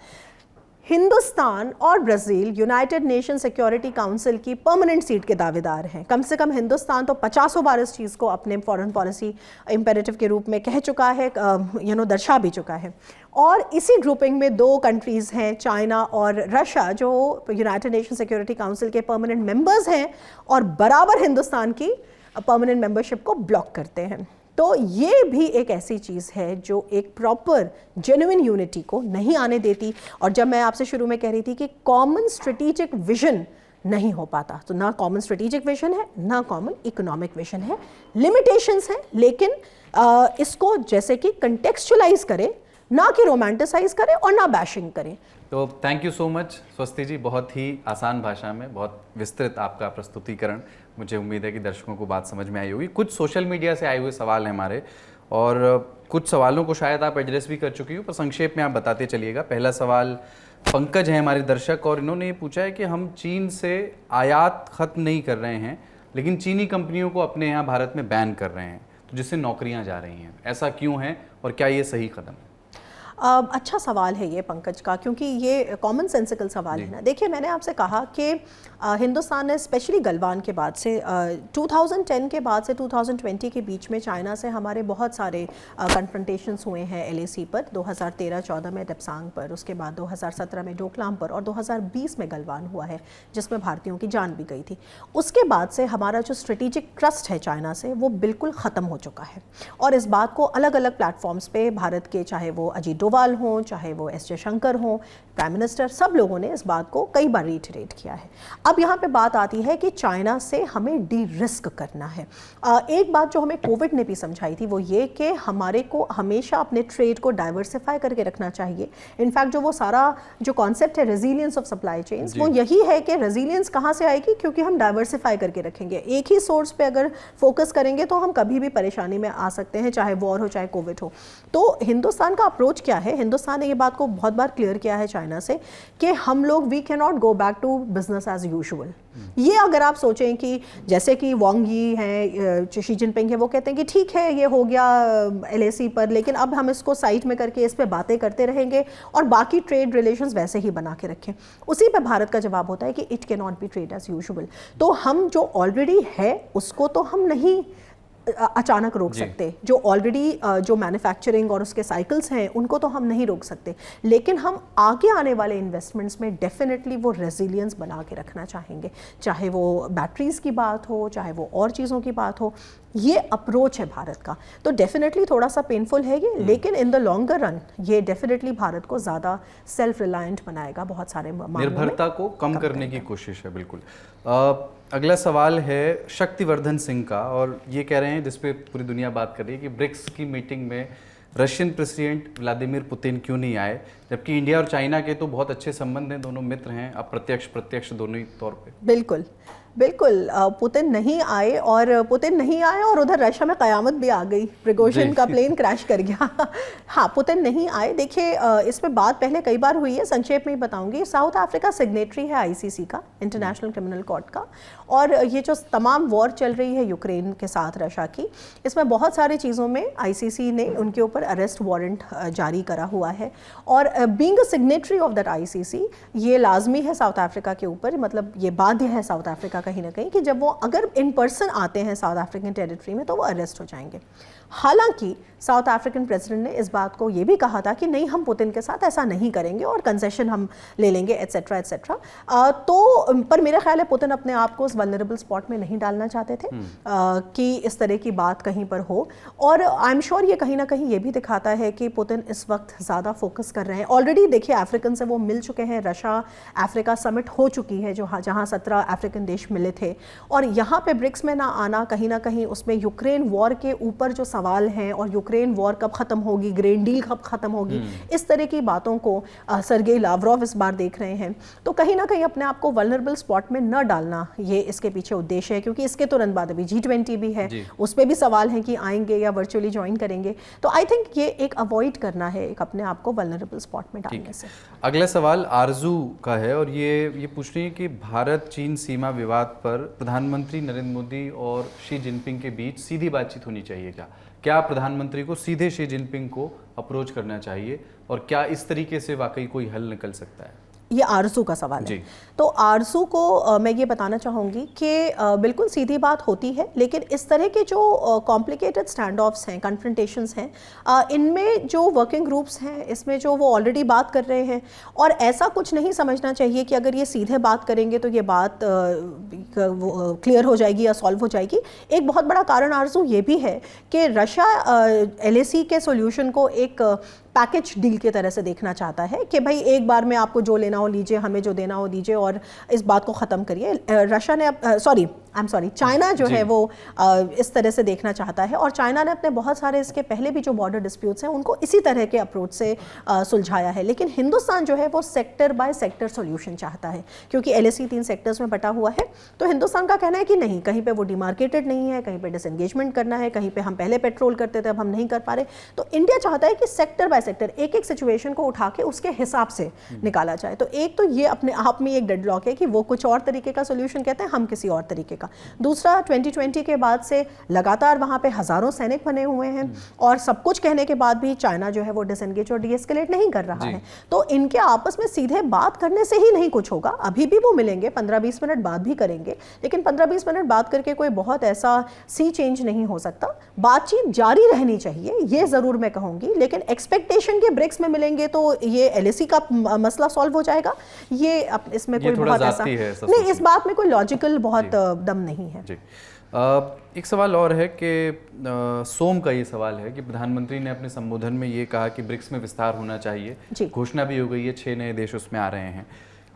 हिंदुस्तान और Brazil United nation security council की परमानेंट सीट के दावेदार हैं। कम से कम हिंदुस्तान तो 50 बार इस चीज़ को अपने फॉरेन पॉलिसी इम्पेरेटिव के रूप में कह चुका है, दर्शा भी चुका है। और इसी ग्रुपिंग में 2 कंट्रीज़ हैं, चाइना और रशिया, जो यूनाइटेड नेशन सिक्योरिटी काउंसिल के परमानेंट मेंबर्स हैं और बराबर हिंदुस्तान की परमानेंट मेंबरशिप को ब्लॉक करते हैं। तो ये भी एक ऐसी चीज़ है जो एक प्रॉपर जेन्युइन यूनिटी को नहीं आने देती। और जब मैं आपसे शुरू में कह रही थी कि कॉमन स्ट्रेटेजिक विजन नहीं हो पाता, तो ना कॉमन स्ट्रेटेजिक विजन है, ना कॉमन इकोनॉमिक विजन है, लिमिटेशंस हैं, लेकिन इसको जैसे कि कंटेक्चुअलाइज करें, ना कि रोमांटिसाइज करें और ना बैशिंग करें। तो थैंक यू सो मच स्वस्ति जी, बहुत ही आसान भाषा में बहुत विस्तृत आपका प्रस्तुतिकरण। मुझे उम्मीद है कि दर्शकों को बात समझ में आई होगी। कुछ सोशल मीडिया से आए हुए सवाल हैं हमारे, और कुछ सवालों को शायद आप एड्रेस भी कर चुकी हो, पर संक्षेप में आप बताते चलिएगा। पहला सवाल पंकज है हमारे दर्शक, और इन्होंने ये पूछा है कि हम चीन से आयात खत्म नहीं कर रहे हैं, लेकिन चीनी कंपनियों को अपने यहाँ भारत में बैन कर रहे हैं, तो जिससे नौकरियाँ जा रही हैं, ऐसा क्यों है और क्या ये सही कदम है? अच्छा सवाल है ये पंकज का, क्योंकि ये कॉमन सेंसिकल सवाल है ना। देखिए, मैंने आपसे कहा कि हिंदुस्तान ने स्पेशली गलवान के बाद से 2010 के बाद से 2020 के बीच में चाइना से हमारे बहुत सारे कन्फ्रंटेशंस हुए हैं LAC पर, 2013-14 में डेप्सांग पर, उसके बाद 2017 में डोकलाम पर, और 2020 में गलवान हुआ है जिसमें भारतीयों की जान भी गई थी। उसके बाद से हमारा जो स्ट्रेटेजिक ट्रस्ट है चाइना से, वो बिल्कुल ख़त्म हो चुका है। और इस बात को अलग अलग प्लेटफॉर्म्स पे भारत के, चाहे वो अजीत डोभाल हों, चाहे वो S जयशंकर हों, प्राइम मिनिस्टर, सब लोगों ने इस बात को कई बार रिटरेट किया है। अब यहाँ पे बात आती है कि चाइना से हमें डी रिस्क करना है। एक बात जो हमें कोविड ने भी समझाई थी वो ये कि हमारे को हमेशा अपने ट्रेड को डाइवर्सिफाई करके रखना चाहिए। इनफैक्ट जो वो सारा जो कॉन्सेप्ट है रेजिलियंस ऑफ सप्लाई चेन्स, वो यही है कि रेजिलियंस कहाँ से आएगी, क्योंकि हम डाइवर्सिफाई करके रखेंगे। एक ही सोर्स पे अगर फोकस करेंगे तो हम कभी भी परेशानी में आ सकते हैं, चाहे वॉर हो चाहे कोविड हो। तो हिंदुस्तान का अप्रोच क्या है? हिंदुस्तान ने ये बात को बहुत बार क्लियर किया है चाइना से कि हम लोग we can not go back to business as usual. ये अगर आप सोचें कि जैसे कि वांग यी हैं, शी जिनपिंग है, वो कहते हैं कि ठीक है ये हो गया LAC पर, लेकिन अब हम इसको साइड में करके इस पे बातें करते रहेंगे और बाकी ट्रेड रिलेशंस वैसे ही बना के रखें। उसी पे भारत का जवाब होता है कि it can not be trade as usual. तो हम जो ऑलरेडी है उसको तो हम नहीं अचानक रोक सकते, जो ऑलरेडी जो मैन्युफैक्चरिंग और उसके साइकिल्स हैं उनको तो हम नहीं रोक सकते, लेकिन हम आगे आने वाले इन्वेस्टमेंट्स में डेफिनेटली वो रेजिलियंस बना के रखना चाहेंगे, चाहे वो बैटरीज की बात हो, चाहे वो और चीज़ों की बात हो। ये अप्रोच है भारत का। तो डेफिनेटली थोड़ा सा पेनफुल है ये, लेकिन इन द लॉन्गर रन ये डेफिनेटली भारत को ज़्यादा सेल्फ रिलायंट बनाएगा, बहुत सारे निर्भरता को कम करने की कोशिश है। बिल्कुल। अगला सवाल है शक्तिवर्धन सिंह का, और ये कह रहे हैं, जिसपे पूरी दुनिया बात कर रही है, कि ब्रिक्स की मीटिंग में रशियन प्रेसिडेंट व्लादिमीर पुतिन क्यों नहीं आए, जबकि इंडिया और चाइना के तो बहुत अच्छे संबंध हैं, दोनों मित्र हैं, अप्रत्यक्ष प्रत्यक्ष दोनों ही तौर पे। बिल्कुल बिल्कुल, पुतिन नहीं आए, और पुतिन नहीं आए और उधर रशिया में क़यामत भी आ गई, प्रिगोजिन का प्लेन क्रैश कर गया। हाँ, पुतिन नहीं आए। देखिए, इसमें बात पहले कई बार हुई है, संक्षेप में ही बताऊंगी। साउथ अफ्रीका सिग्नेटरी है ICC का, इंटरनेशनल क्रिमिनल कोर्ट का, और ये जो तमाम वॉर चल रही है यूक्रेन के साथ रशिया की, इसमें बहुत सारी चीज़ों में ICC ने उनके ऊपर अरेस्ट वारंट जारी करा हुआ है। और being a signatory of that ICC, ये लाजमी है साउथ अफ्रीका के ऊपर, मतलब ये बाध्य है साउथ अफ्रीका कहीं ना कहीं कि जब वो अगर इन पर्सन आते हैं साउथ अफ्रीकन टेरिटरी में तो वो अरेस्ट हो जाएंगे। हालांकि साउथ अफ्रीकन प्रेसिडेंट ने इस बात को ये भी कहा था कि नहीं, हम पुतिन के साथ ऐसा नहीं करेंगे और कंसेशन हम ले लेंगे, एट्सेट्रा एट्सेट्रा। तो पर मेरा ख्याल है पुतिन अपने आप को उस वल्नरेबल स्पॉट में नहीं डालना चाहते थे कि इस तरह की बात कहीं पर हो। और आई एम श्योर ये कहीं ना कहीं ये भी दिखाता है कि पुतिन इस वक्त ज़्यादा फोकस कर रहे हैं। ऑलरेडी देखिए, अफ्रीकन से वो मिल चुके हैं, रशिया अफ्रीका समिट हो चुकी है जहाँ 17 अफ्रीकन देश मिले थे, और यहाँ पे ब्रिक्स में ना आना कहीं ना कहीं उसमें यूक्रेन वॉर के ऊपर जो सवाल हैं, और यूक्रेन वॉर कब ख़त्म होगी, ग्रीन डील कब ख़त्म होगी, इस तरह की बातों को सर्गेई लावरोव इस बार देख रहे हैं। तो कहीं ना कहीं अपने आप को वल्नरेबल स्पॉट में न डालना, ये इसके पीछे उद्देश्य है, क्योंकि इसके तुरंत बाद अभी G20 भी है, उस पर भी सवाल है कि आएंगे या वर्चुअली ज्वाइन करेंगे। तो आई थिंक ये एक अवॉइड करना है, एक अपने आप को वल्नरेबल स्पॉट में डालने से। अगला सवाल आरजू का है, और ये पूछ रही है कि भारत चीन सीमा विवाद पर प्रधानमंत्री नरेंद्र मोदी और शी जिनपिंग के बीच सीधी बातचीत होनी चाहिए क्या प्रधानमंत्री को सीधे शी जिनपिंग को अप्रोच करना चाहिए, और क्या इस तरीके से वाकई कोई हल निकल सकता है? ये आरजू का सवाल है। जी। तो आरजू को मैं ये बताना चाहूँगी कि बिल्कुल सीधी बात होती है, लेकिन इस तरह के जो कॉम्प्लिकेटेड स्टैंड ऑफ्स हैं, कन्फ्रंटेशंस हैं, इनमें जो वर्किंग ग्रुप्स हैं, इसमें जो वो ऑलरेडी बात कर रहे हैं, और ऐसा कुछ नहीं समझना चाहिए कि अगर ये सीधे बात करेंगे तो ये बात क्लियर हो जाएगी या सॉल्व हो जाएगी। एक बहुत बड़ा कारण आरजू ये भी है कि रशिया LAC के सोल्यूशन को एक पैकेज डील की तरह से देखना चाहता है कि भाई एक बार में आपको जो लेना हो लीजिए, हमें जो देना हो दीजिए, और इस बात को ख़त्म करिए। रशिया ने चाइना जो है वो इस तरह से देखना चाहता है, और चाइना ने अपने बहुत सारे इसके पहले भी जो बॉर्डर डिस्प्यूट्स हैं उनको इसी तरह के अप्रोच से सुलझाया है। लेकिन हिंदुस्तान जो है वो सेक्टर बाय सेक्टर सोल्यूशन चाहता है, क्योंकि LAC 3 सेक्टर्स में बटा हुआ है। तो हिंदुस्तान का कहना है कि नहीं, कहीं पर वो डिमार्केटेड नहीं है, कहीं पर डिसएंगेजमेंट करना है, कहीं पर हम पहले पेट्रोल करते थे अब हम नहीं कर पा रहे। तो इंडिया चाहता है कि सेक्टर बाय सेक्टर एक एक सिचुएशन को उठा के उसके हिसाब से निकाला जाए। तो एक तो ये अपने आप में एक डेडलॉक है कि वो कुछ और तरीके का सोल्यूशन कहते हैं, हम किसी और तरीके का। दूसरा, 2020 के बाद से लगातार वहाँ पे हज़ारों सैनिक बने हुए हैं, और सब कुछ कहने के बाद भी चाइना जो है वो डिसएंगेज और डीएस्केलेट नहीं कर रहा है। तो इनके आपस में सीधे बात करने से ही नहीं कुछ होगा। अभी भी वो मिलेंगे, 15-20 मिनट बाद भी करेंगे, लेकिन 15-20 मिनट बात करके कोई बहुत ऐसा सी चेंज नहीं हो सकता। बातचीत जारी रहनी चाहिए, ये ज़रूर मैं कहूँगी, लेकिन एक्सपेक्टेशन के ब्रिक्स में मिलेंगे तो ये LAC का मसला सॉल्व हो जाएगा, ये इसमें कोई बहुत ऐसा नहीं, इस बात में कोई लॉजिकल बहुत दम नहीं है। जी। एक सवाल और है कि सोम का ये सवाल है कि प्रधानमंत्री ने अपने संबोधन में ये कहा कि ब्रिक्स में विस्तार होना चाहिए, घोषणा भी हो गई है, 6 नए देश उसमें आ रहे हैं।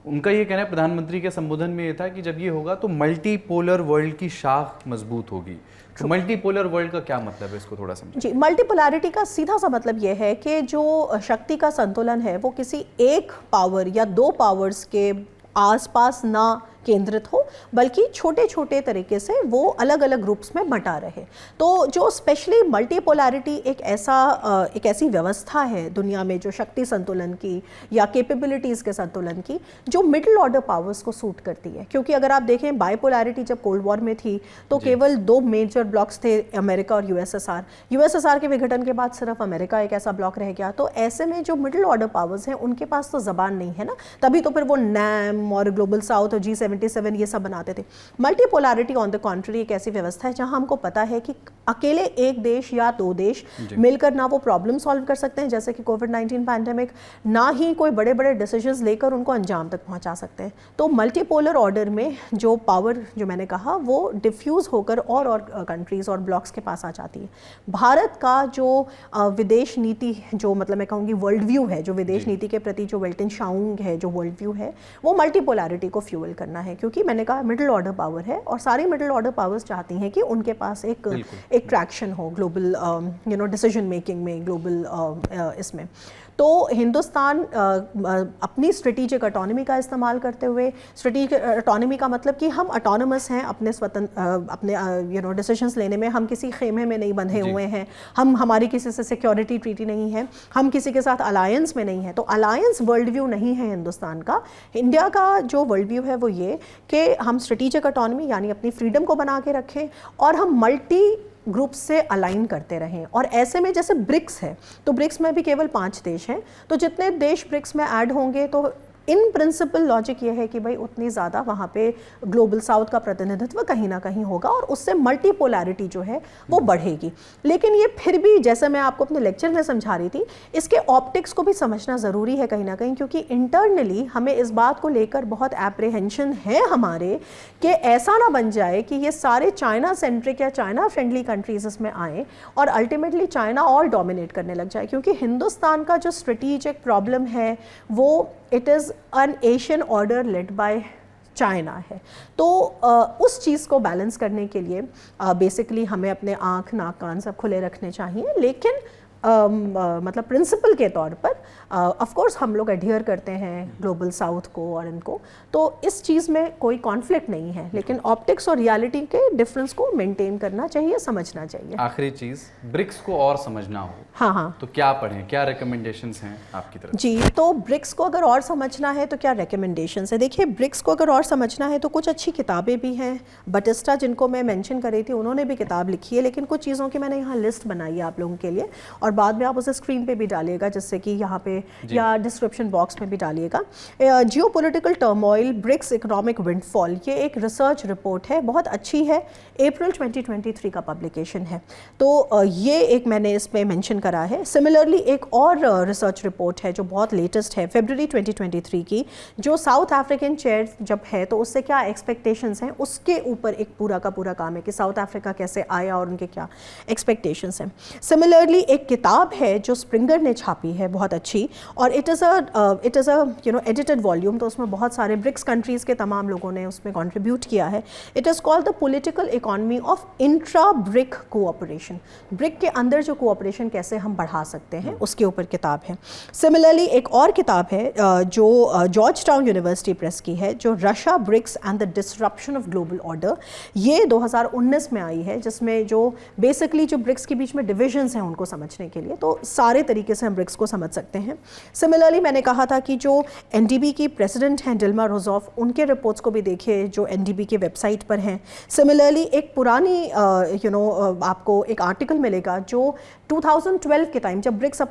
उनका ये कहना है, प्रधानमंत्री के संबोधन में ये था कि जब ये होगा तो मल्टीपोलर वर्ल्ड की शाख मजबूत होगी। तो मल्टीपोलर वर्ल्ड का क्या मतलब है, इसको थोड़ा समझिए। जी, मल्टीपोलैरिटी का सीधा सा मतलब ये है कि जो शक्ति का संतुलन है वो किसी एक पावर या 2 पावर्स के आसपास ना केंद्रित हो, बल्कि छोटे छोटे तरीके से वो अलग अलग ग्रुप्स में बटा रहे। तो जो स्पेशली मल्टीपोलैरिटी एक ऐसी व्यवस्था है दुनिया में जो शक्ति संतुलन की या कैपेबिलिटीज़ के संतुलन की, जो मिडिल ऑर्डर पावर्स को सूट करती है। क्योंकि अगर आप देखें, बाइपोलैरिटी जब कोल्ड वॉर में थी तो केवल 2 मेजर ब्लॉक्स थे, अमेरिका और USSR के विघटन के बाद सिर्फ अमेरिका एक ऐसा ब्लॉक रह गया। तो ऐसे में जो मिडिल ऑर्डर पावर्स हैं उनके पास तो ज़बान नहीं है ना, तभी तो फिर वो NAM और ग्लोबल साउथ और G77 ये सब बनाते थे। मल्टीपोलैरिटी ऑन द कॉन्ट्ररी एक ऐसी व्यवस्था है जहां हमको पता है कि अकेले एक देश या 2 देश मिलकर ना वो प्रॉब्लम सॉल्व कर सकते हैं, जैसे कि कोविड-19 पैंडेमिक, ना ही कोई बड़े बड़े डिसीजंस लेकर उनको अंजाम तक पहुंचा सकते हैं। तो मल्टीपोलर ऑर्डर में जो पावर, जो मैंने कहा, वो डिफ्यूज़ होकर और कंट्रीज़ और ब्लॉक्स के पास आ जाती है। भारत का जो विदेश नीति, जो मतलब मैं कहूँगी वर्ल्ड व्यू है, जो विदेश नीति के प्रति जो वेल्टनशाउंग है, जो वर्ल्ड व्यू है, वो मल्टीपोलैरिटी को फ्यूल करना है। क्योंकि मैंने कहा मिडिल ऑर्डर पावर है, और सारी मिडिल ऑर्डर पावर्स चाहती हैं कि उनके पास एक ट्रैक्शन हो ग्लोबल डिसीजन मेकिंग में, ग्लोबल इसमें। तो हिंदुस्तान अपनी स्ट्रेटेजिक ऑटोनॉमी का इस्तेमाल करते हुए, स्ट्रेटेजिक ऑटोनॉमी का मतलब कि हम ऑटोनमस हैं अपने अपने डिसीजंस लेने में, हम किसी खेमे में नहीं बंधे हुए हैं, हमारी किसी से सिक्योरिटी ट्रीटी नहीं है, हम किसी के साथ अलायंस में नहीं है। तो अलायंस वर्ल्ड व्यू नहीं है हिंदुस्तान का। इंडिया का जो वर्ल्ड व्यू है वो ये कि हम स्ट्रेटेजिक ऑटोनॉमी यानी अपनी फ्रीडम को बना के रखें, और हम मल्टी ग्रुप से अलाइन करते रहें। और ऐसे में जैसे ब्रिक्स है, तो ब्रिक्स में भी केवल 5 देश हैं, तो जितने देश ब्रिक्स में ऐड होंगे तो इन प्रिंसिपल लॉजिक ये है कि भाई उतनी ज़्यादा वहाँ पे ग्लोबल साउथ का प्रतिनिधित्व कहीं ना कहीं होगा, और उससे मल्टीपोलैरिटी जो है वो बढ़ेगी। लेकिन ये फिर भी, जैसे मैं आपको अपने लेक्चर में समझा रही थी, इसके ऑप्टिक्स को भी समझना ज़रूरी है कहीं ना कहीं, क्योंकि इंटरनली हमें इस बात को लेकर बहुत एप्रीहेंशन है हमारे कि ऐसा ना बन जाए कि ये सारे चाइना सेंट्रिक या चाइना फ्रेंडली कंट्रीज इसमें आएँ और अल्टीमेटली चाइना और डोमिनेट करने लग जाए। क्योंकि हिंदुस्तान का जो स्ट्रेटेजिक प्रॉब्लम है वो it is an Asian order led by China है। तो उस चीज़ को बैलेंस करने के लिए बेसिकली हमें अपने आँख नाक कान सब खुले रखने चाहिए। लेकिन मतलब प्रिंसिपल के तौर पर ऑफ कोर्स हम लोग एडहियर करते हैं ग्लोबल साउथ को और इनको, तो इस चीज़ में कोई कॉन्फ्लिक्ट नहीं है, लेकिन ऑप्टिक्स और रियलिटी के डिफरेंस को मेंटेन करना चाहिए, समझना चाहिए। आखिरी चीज़, ब्रिक्स को और समझना हो, हाँ, तो क्या पढ़ें, क्या रिकमेंडेशंस हैं आपकी तरफ? जी, तो ब्रिक्स को अगर और समझना है तो क्या रिकमेंडेशंस है? देखिए, ब्रिक्स को अगर और समझना है तो कुछ अच्छी किताबें भी हैं। बटिस्टा, जिनको मैं मेंशन कर रही थी, उन्होंने भी किताब लिखी है, लेकिन कुछ चीज़ों की मैंने यहाँ लिस्ट बनाई है आप लोगों के लिए, और और बाद में आप उसे स्क्रीन पे भी डालिएगा, जिससे कि यहाँ पे या डिस्क्रिप्शन बॉक्स में भी डालिएगा। Geopolitical turmoil, BRICS economic windfall, ये एक रिसर्च रिपोर्ट है, बहुत अच्छी है, अप्रैल 2023 का पब्लिकेशन है। तो ये एक मैंने इसमें मेंशन करा है। सिमिलरली एक और रिसर्च रिपोर्ट है जो बहुत लेटेस्ट है, फरवरी 2023 की, जो साउथ अफ्रीकन चेयर जब है तो उससे क्या एक्सपेक्टेशंस हैं, उसके ऊपर एक पूरा का पूरा काम है कि साउथ अफ्रीका कैसे आया और उनके क्या एक्सपेक्टेशंस हैं। सिमिलरली एक किताब है जो स्प्रिंगर ने छापी है, बहुत अच्छी, और it is a edited volume, तो उसमें बहुत सारे ब्रिक्स कंट्रीज़ के तमाम लोगों ने उसमें कंट्रीब्यूट किया है। It is called the political economy of intra brick cooperation, brick के अंदर जो कोऑपरेशन कैसे हम बढ़ा सकते हैं, उसके ऊपर किताब है। सिमिलरली एक और किताब है जो जॉर्ज टाउन यूनिवर्सिटी प्रेस की है, जो Russia, BRICS and the disruption of global order, ये 2019 में आई है, जिसमें जो बेसिकली जो ब्रिक्स के बीच में डिविजन्स हैं उनको समझने के लिए, तो सारे तरीके से हम ब्रिक्स को समझ सकते हैं। सिमिलरली मैंने कहा था कि जो एनडीबी की प्रेसिडेंट हैं डिल्मा रोज़ोफ, उनके रिपोर्ट्स को भी देखिए जो एनडीबी के वेबसाइट पर हैं। सिमिलरली एक पुरानी आपको एक आर्टिकल मिलेगा जो 2012 के टाइम जब ब्रिक्स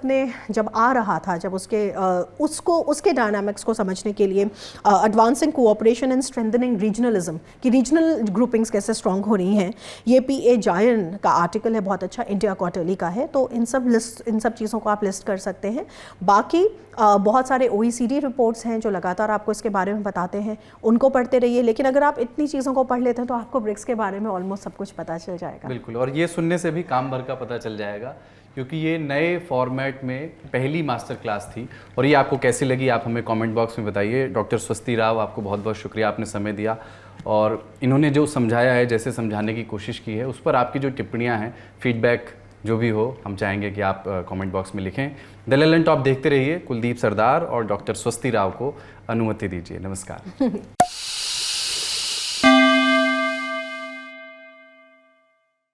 जब आ रहा था, जब उसके डायनामिक्स को समझने के लिए advancing cooperation and strengthening regionalism की रीजनल ग्रुपिंग्स कैसे स्ट्रॉन्ग हो रही हैं, ये पी.ए. जायन का आर्टिकल है, बहुत अच्छा, इंडिया क्वार्टरली का है। तो इन सब चीज़ों को आप लिस्ट कर सकते हैं। बाकी बहुत सारे OECD रिपोर्ट्स हैं जो लगातार आपको इसके बारे में बताते हैं, उनको पढ़ते रहिए। लेकिन अगर आप इतनी चीज़ों को पढ़ लेते हैं तो आपको ब्रिक्स के बारे में ऑलमोस्ट सब कुछ पता चल जाएगा। बिल्कुल, और ये सुनने से भी काम भर का पता चल जाएगा, क्योंकि ये नए फॉर्मेट में पहली मास्टर क्लास थी। और ये आपको कैसी लगी आप हमें कमेंट बॉक्स में बताइए। डॉक्टर स्वस्ति राव, आपको बहुत बहुत शुक्रिया, आपने समय दिया और इन्होंने जो समझाया है, जैसे समझाने की कोशिश की है, उस पर आपकी जो टिप्पणियाँ हैं, फीडबैक जो भी हो, हम चाहेंगे कि आप कमेंट बॉक्स में लिखें। द ललन टॉप देखते रहिए। कुलदीप सरदार और डॉक्टर स्वस्ति राव को अनुमति दीजिए। नमस्कार।